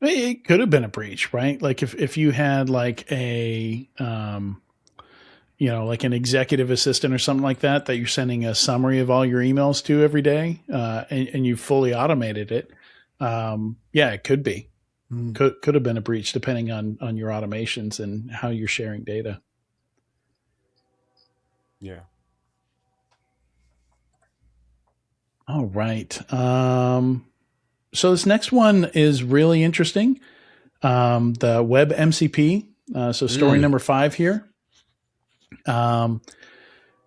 It could have been a breach, right? Like if you had like a, like an executive assistant or something like that you're sending a summary of all your emails to every day, and you fully automated it. It could be. Could have been a breach depending on your automations and how you're sharing data. Yeah. All right. So this next one is really interesting. The web MCP. So story number 5 here.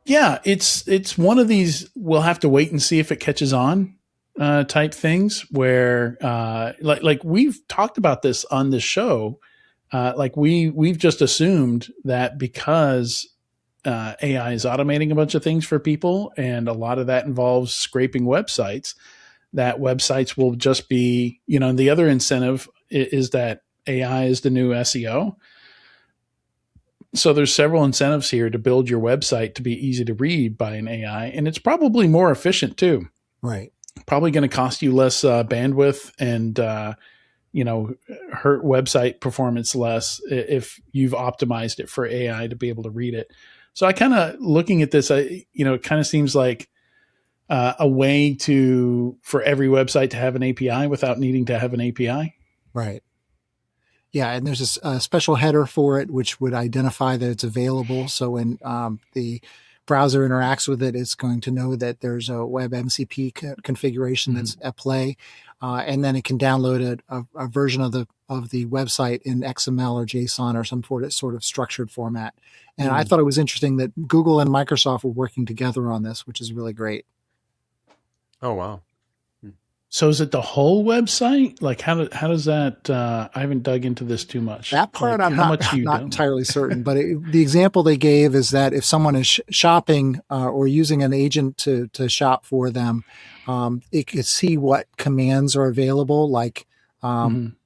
It's one of these, we'll have to wait and see if it catches on, type things where, like we've talked about this on this show. Like we've just assumed that because, AI is automating a bunch of things for people, and a lot of that involves scraping websites, that websites will just be, the other incentive is that AI is the new SEO. So there's several incentives here to build your website to be easy to read by an AI, and it's probably more efficient too. Right. Probably going to cost you less bandwidth and, hurt website performance less if you've optimized it for AI to be able to read it. So I kind of looking at this, it kind of seems like a way for every website to have an API without needing to have an API. Right. Yeah, and there's a special header for it, which would identify that it's available. So when the browser interacts with it, it's going to know that there's a WebMCP configuration that's at play, and then it can download a version of the website in XML or JSON or some sort of structured format. And I thought it was interesting that Google and Microsoft were working together on this, which is really great. Oh, wow. So is it the whole website? Like how does that? I haven't dug into this too much. That part like, I'm not entirely certain, but the example they gave is that if someone is shopping or using an agent to shop for them, it could see what commands are available, like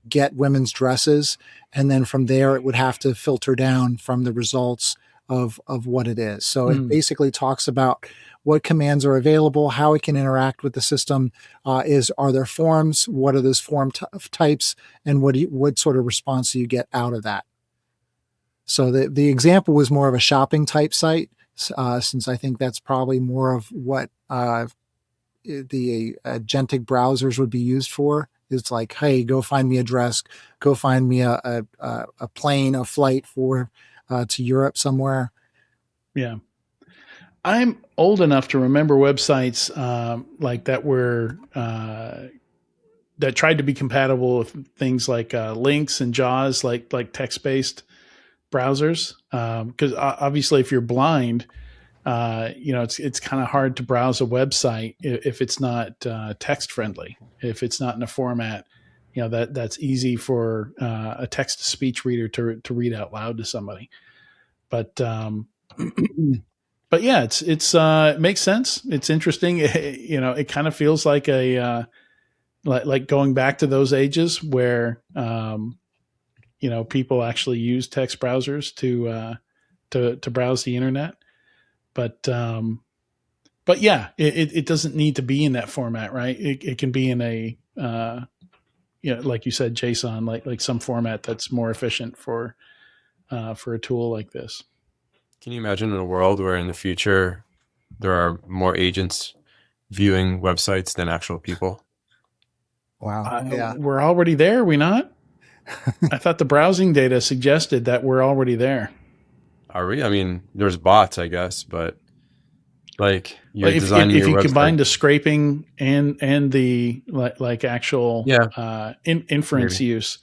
get women's dresses, and then from there it would have to filter down from the results of what it is. So it basically talks about what commands are available, how it can interact with the system. Are there forms? What are those form types? And what sort of response do you get out of that? So the example was more of a shopping type site, since I think that's probably more of what the agentic browsers would be used for. It's like, hey, go find me a dress, go find me a plane, a flight to Europe somewhere. Yeah. I'm old enough to remember websites like that were that tried to be compatible with things like links and JAWS, like text-based browsers. Because obviously, if you're blind, it's kind of hard to browse a website if it's not text friendly. If it's not in a format, that's easy for a text-to-speech reader to read out loud to somebody. But but yeah, it makes sense. It's interesting. It kind of feels like like going back to those ages where people actually use text browsers to browse the internet. But yeah, it doesn't need to be in that format, right? It can be in a like you said, JSON, like some format that's more efficient for a tool like this. Can you imagine in a world where in the future there are more agents viewing websites than actual people? Wow. Yeah. We're already there, are we not? I thought the browsing data suggested that we're already there. Are we? I mean, there's bots, I guess, but like you're if designing you your website. combine the scraping and the like actual inference use,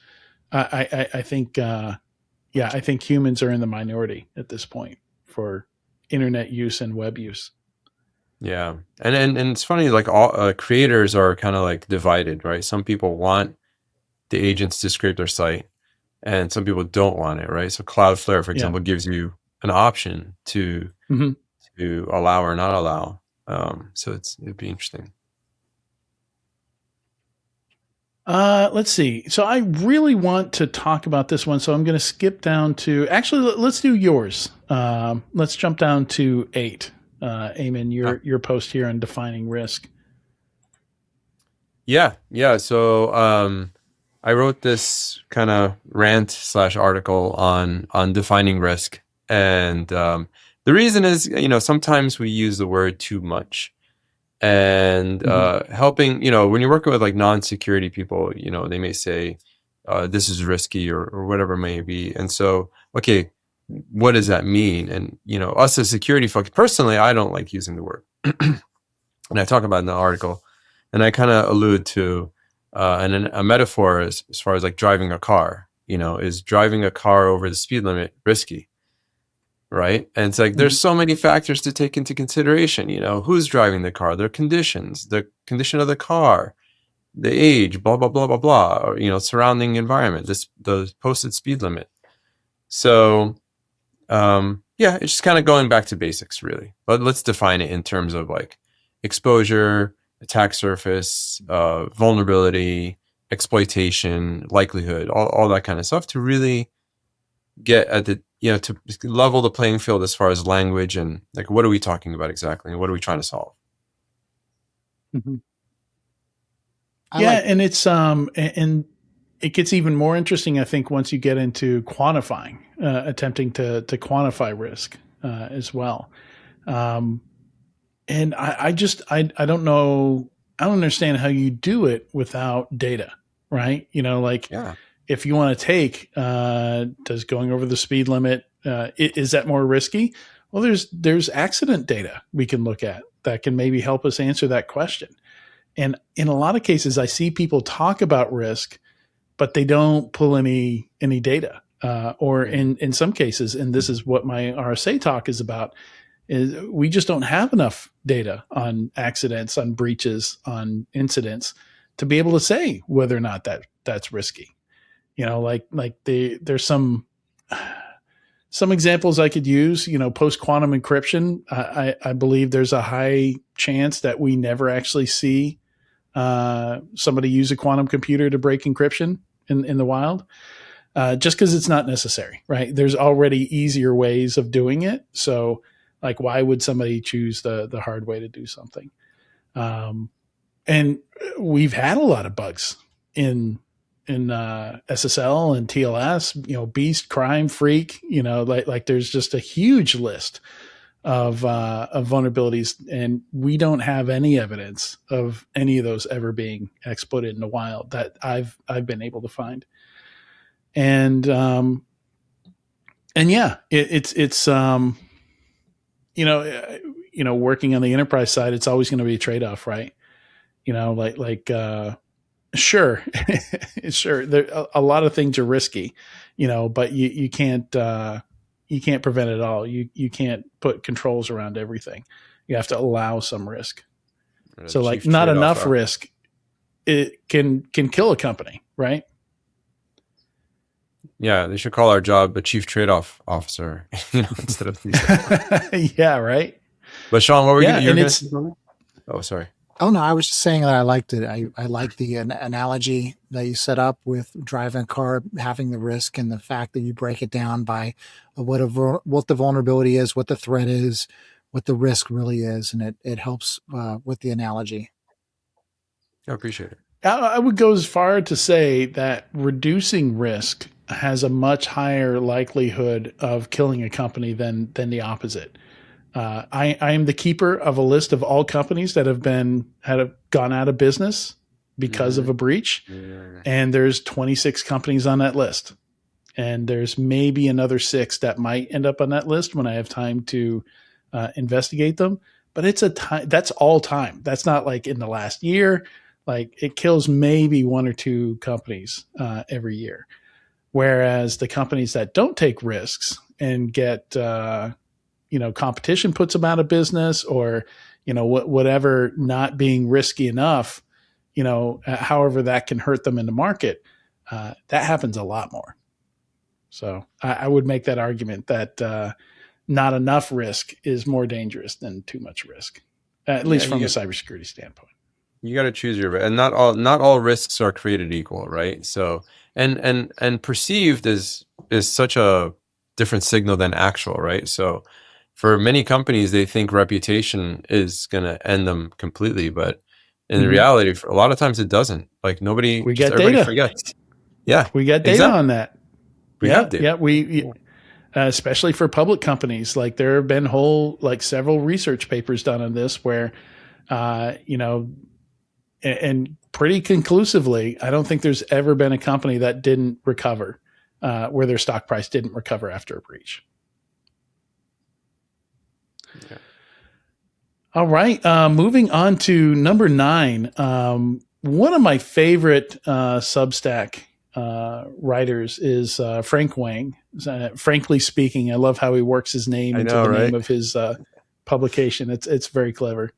I think I think humans are in the minority at this point for internet use and web use. Yeah. And it's funny, like all creators are kind of like divided, right? Some people want the agents to scrape their site and some people don't want it, right? So Cloudflare, for example, gives you an option to allow or not allow. So it'd be interesting. Let's see. So I really want to talk about this one. So I'm going to skip down to, actually, let's do yours. Let's jump down to 8. Eamon, your post here on defining risk. Yeah. So I wrote this kind of rant/article on defining risk. And the reason is, sometimes we use the word too much. And helping, when you're working with like non-security people, they may say, this is risky or whatever it may be. And so, okay, what does that mean? And, us as security folks, personally, I don't like using the word. And I talk about it in the article. And I kind of allude to a metaphor as far as like driving a car, is driving a car over the speed limit risky? Right. And it's like, there's so many factors to take into consideration, who's driving the car, their conditions, the condition of the car, the age, blah, blah, blah, blah, blah, or, surrounding environment, the posted speed limit. So, it's just kind of going back to basics, really. But let's define it in terms of like exposure, attack surface, vulnerability, exploitation, likelihood, all that kind of stuff to really get at the, to level the playing field as far as language and like, what are we talking about exactly? And what are we trying to solve? Mm-hmm. And it's, and it gets even more interesting, I think, once you get into quantifying, attempting to quantify risk as well. And I don't know, I don't understand how you do it without data, right? If you want to take, does going over the speed limit, is that more risky? Well, there's accident data we can look at that can maybe help us answer that question. And in a lot of cases, I see people talk about risk, but they don't pull any data. Or in some cases, and this is what my RSA talk is about, is we just don't have enough data on accidents, on breaches, on incidents to be able to say whether or not that's risky. There's some examples I could use. Post quantum encryption, I believe there's a high chance that we never actually see somebody use a quantum computer to break encryption in the wild, just because it's not necessary, right? There's already easier ways of doing it. So like, why would somebody choose the hard way to do something? And we've had a lot of bugs in SSL and TLS, Beast, Crime, Freak, like there's just a huge list of vulnerabilities, and we don't have any evidence of any of those ever being exploited in the wild that I've been able to find. And yeah, it's working on the enterprise side, it's always going to be a trade-off, right? Sure, sure. A lot of things are risky, but you can't prevent it all. You can't put controls around everything. You have to allow some risk. So like not enough risk, it can kill a company, right? Yeah, they should call our job a chief trade-off officer, instead of. Yeah, right. But Sean, what were you going to say? Oh, sorry. Oh no, I was just saying that I liked it. I like the analogy that you set up with driving a car, having the risk, and the fact that you break it down by what the vulnerability is, what the threat is, what the risk really is, and it helps with the analogy. I appreciate it. I would go as far to say that reducing risk has a much higher likelihood of killing a company than the opposite. I am the keeper of a list of all companies that have gone out of business because of a breach. Yeah. And there's 26 companies on that list. And there's maybe another 6 that might end up on that list when I have time to investigate them. But that's all time. That's not like in the last year. Like it kills maybe 1 or 2 companies every year. Whereas the companies that don't take risks and get, competition puts them out of business, or, whatever, not being risky enough, however that can hurt them in the market, that happens a lot more. So I would make that argument that not enough risk is more dangerous than too much risk, at least from a cybersecurity standpoint. You got to choose your, and not all risks are created equal, right? So, and perceived is such a different signal than actual, right? So, for many companies, they think reputation is going to end them completely, but in reality, for a lot of times it doesn't. Like everybody forgets. Yeah, we got data on that. We have data. Yeah, we especially for public companies. Like there have been several research papers done on this where, and pretty conclusively, I don't think there's ever been a company that didn't recover, where their stock price didn't recover after a breach. Yeah. All right. Moving on to number 9. One of my favorite Substack writers is Frank Wang. Frankly Speaking, I love how he works his name into the name of his publication. It's very clever.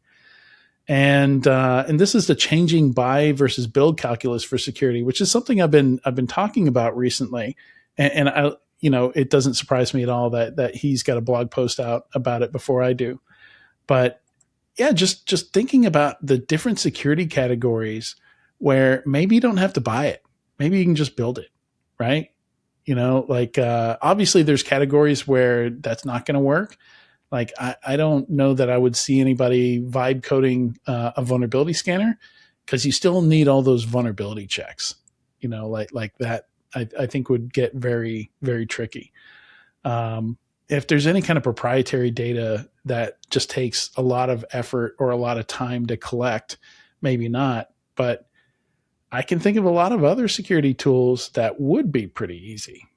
And this is the changing buy versus build calculus for security, which is something I've been talking about recently. And I, it doesn't surprise me at all that he's got a blog post out about it before I do. But yeah, just thinking about the different security categories where maybe you don't have to buy it. Maybe you can just build it, right? Obviously there's categories where that's not going to work. Like I don't know that I would see anybody vibe coding a vulnerability scanner, because you still need all those vulnerability checks, like that. I think would get very, very tricky. If there's any kind of proprietary data that just takes a lot of effort or a lot of time to collect, maybe not. But I can think of a lot of other security tools that would be pretty easy.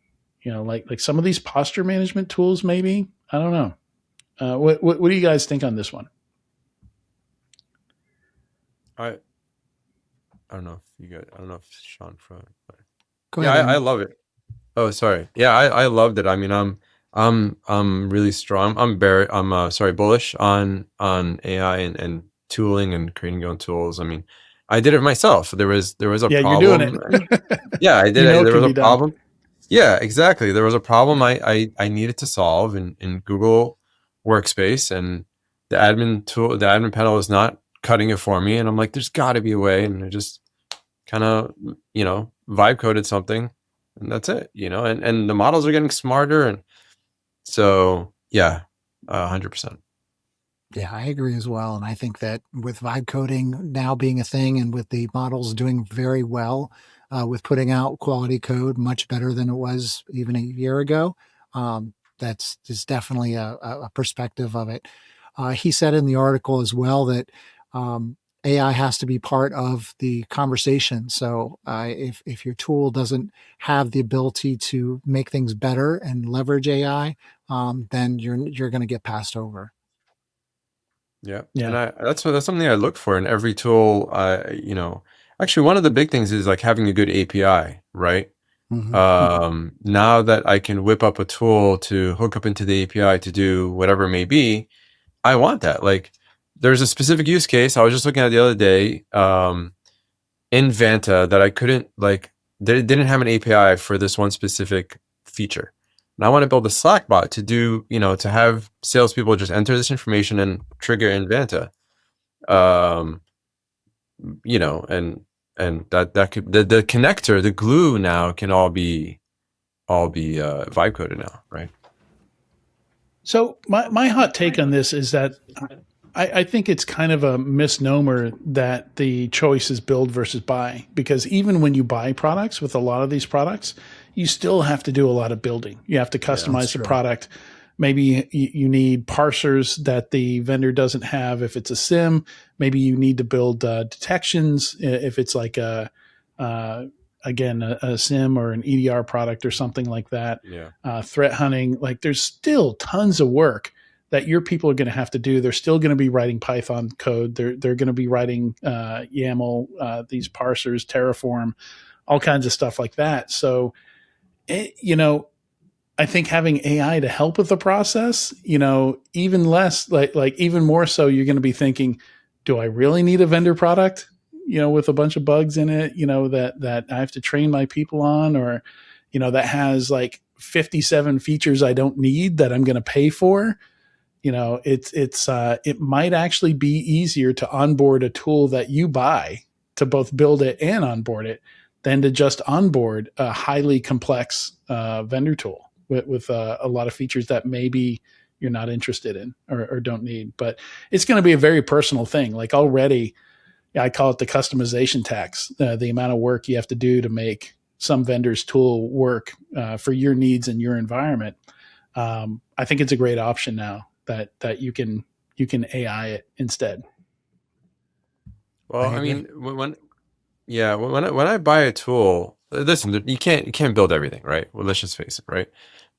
Like some of these posture management tools, maybe. I don't know. What do you guys think on this one? I don't know if you guys, I don't know if Sean from, but Go yeah, ahead. I love it. Oh, sorry. Yeah, I loved it. I mean, I'm really strong. I'm bullish on AI and tooling and creating your own tools. I mean, I did it myself. There was a Yeah, you're doing problem. Yeah, I did You it. know it There can was be a done. problem. Yeah, exactly. There was a problem I needed to solve in Google Workspace, and the admin panel is not cutting it for me. And I'm like, there's got to be a way. And I just kind of, vibe coded something, and that's it. And the models are getting smarter, and so yeah, 100%. Yeah, I agree as well. And I think that with vibe coding now being a thing and with the models doing very well with putting out quality code much better than it was even a year ago, that's is definitely a perspective of it. He said in the article as well that AI has to be part of the conversation. So if your tool doesn't have the ability to make things better and leverage AI, then you're going to get passed over. Yeah. Yeah. And that's something I look for in every tool. Actually, one of the big things is like having a good API, right? Mm-hmm. Now that I can whip up a tool to hook up into the API to do whatever it may be, I want that. Like, there's a specific use case I was just looking at the other day in Vanta that I couldn't, like, they didn't have an API for this one specific feature. And I want to build a Slack bot to do, to have salespeople just enter this information and trigger in Vanta. And that could, the connector, the glue now can all be vibe coded now, right? So my hot take on this is that I think it's kind of a misnomer that the choice is build versus buy, because even when you buy products with a lot of these products, you still have to do a lot of building. You have to customize the product. Maybe you need parsers that the vendor doesn't have if it's a SIM. Maybe you need to build detections if it's like again, a SIM or an EDR product or something like that. Yeah. Threat hunting, like there's still tons of work that your people are going to have to do. They're still going to be writing Python code. They're going to be writing YAML, these parsers, Terraform, all kinds of stuff like that. So, I think having AI to help with the process, even less, like even more so, you're going to be thinking, do I really need a vendor product, with a bunch of bugs in it, that I have to train my people on, or, that has like 57 features I don't need that I'm going to pay for. It might actually be easier to onboard a tool that you buy to both build it and onboard it than to just onboard a highly complex vendor tool with a lot of features that maybe you're not interested in or don't need. But it's going to be a very personal thing. Like already, I call it the customization tax, the amount of work you have to do to make some vendor's tool work for your needs and your environment. I think it's a great option now that you can AI it instead. Well, I mean, when I buy a tool, listen, you can't build everything, right? Well, let's just face it, right?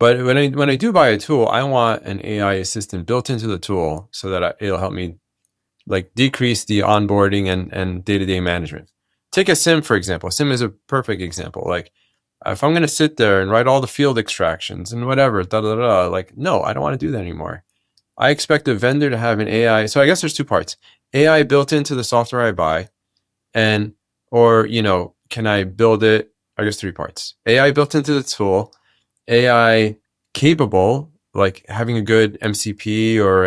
But when I do buy a tool, I want an AI assistant built into the tool so that it'll help me like decrease the onboarding and day-to-day management. Take a SIM, for example. SIM is a perfect example. Like, if I'm going to sit there and write all the field extractions and whatever, like, no, I don't want to do that anymore. I expect the vendor to have an AI. So I guess there's two parts: AI built into the software I buy, or can I build it? I guess three parts: AI built into the tool, AI capable, like having a good MCP or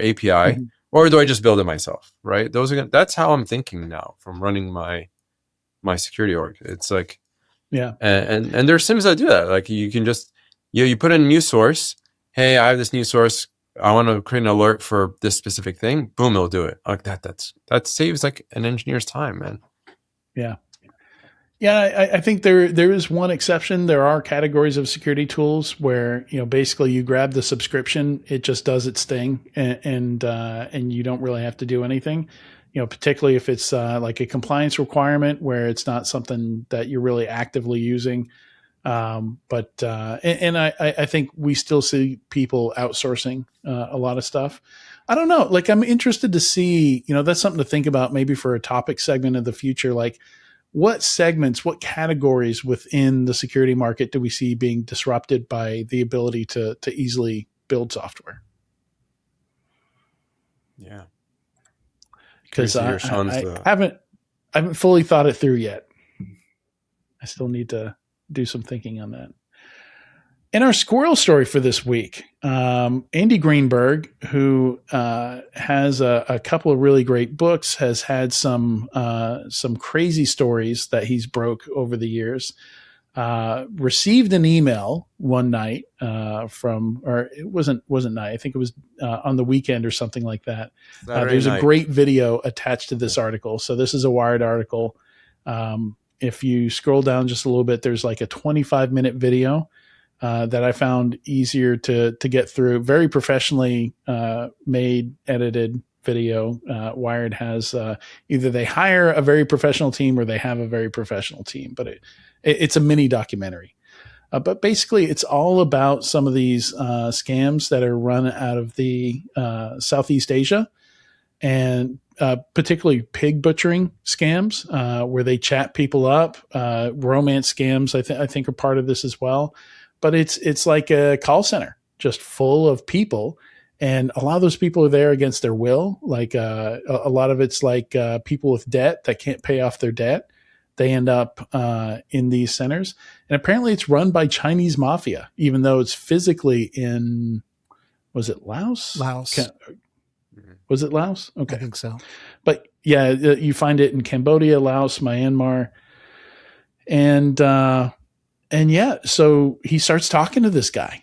API, Mm-hmm. or do I just build it myself? Right? That's how I'm thinking now from running my security org. It's like, Yeah. And there are SIMs that do that. Like, you can just you put in a news source. Hey, I have this news source. I want to create an alert for this specific thing. Boom, it'll do it. Like that saves like an engineer's time, man. Yeah. Yeah, I think there is one exception. There are categories of security tools where basically you grab the subscription, it just does its thing, and you don't really have to do anything. Particularly if it's like a compliance requirement where it's not something that you're really actively using. I think we still see people outsourcing a lot of stuff. I don't know. Like, I'm interested to see, that's something to think about maybe for a topic segment of the future. Like, what segments, what categories within the security market do we see being disrupted by the ability to easily build software? Yeah. Because I haven't fully thought it through yet. I still need to do some thinking on that. In our squirrel story for this week, Andy Greenberg, who has a couple of really great books, has had some crazy stories that he's broke over the years. Received an email one night or it wasn't night. I think it was on the weekend or something like that. There's a great video attached to this article. So this is a Wired article. If you scroll down just a little bit, there's like a 25-minute video that I found easier to get through. Very professionally made, edited video. Wired has either they hire a very professional team or they have a very professional team, but it's a mini documentary. But basically, it's all about some of these scams that are run out of the Southeast Asia, and particularly pig butchering scams, where they chat people up. Romance scams, I think, are part of this as well. But it's like a call center, just full of people. And a lot of those people are there against their will. Like a lot of it's like people with debt that can't pay off their debt. They end up in these centers. And apparently it's run by Chinese mafia, even though it's physically in, was it Laos? Laos. Was it Laos? Okay. I think so. But yeah, you find it in Cambodia, Laos, Myanmar. And yeah, so he starts talking to this guy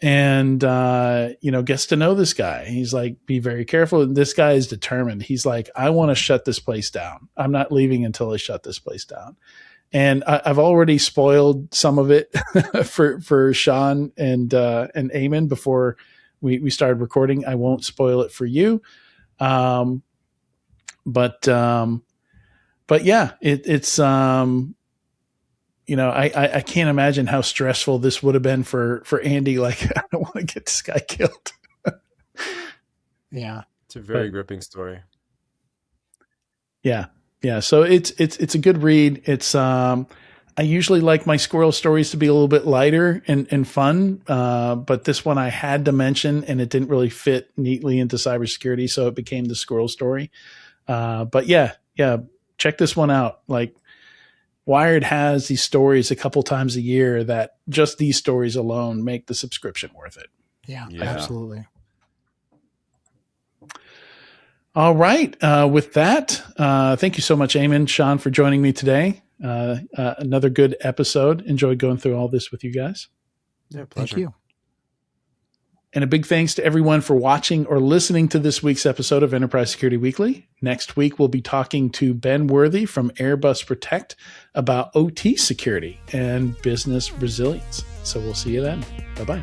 and, gets to know this guy. He's like, be very careful. And this guy is determined. He's like, I want to shut this place down. I'm not leaving until I shut this place down. And I've already spoiled some of it for Sean and Eamon before we started recording. I won't spoil it for you. But yeah, it's, I can't imagine how stressful this would have been for Andy. Like, I don't want to get this guy killed. Yeah. It's a very gripping story. Yeah. Yeah. So it's a good read. It's, I usually like my squirrel stories to be a little bit lighter and fun. But this one I had to mention, and it didn't really fit neatly into cybersecurity. So it became the squirrel story. But yeah, check this one out. Like, Wired has these stories a couple times a year that just these stories alone make the subscription worth it. Yeah. Absolutely. All right. With that, thank you so much, Eamon, Sean, for joining me today. Another good episode. Enjoyed going through all this with you guys. Yeah, pleasure. Thank you. And a big thanks to everyone for watching or listening to this week's episode of Enterprise Security Weekly. Next week, we'll be talking to Ben Worthy from Airbus Protect about OT security and business resilience. So we'll see you then. Bye-bye.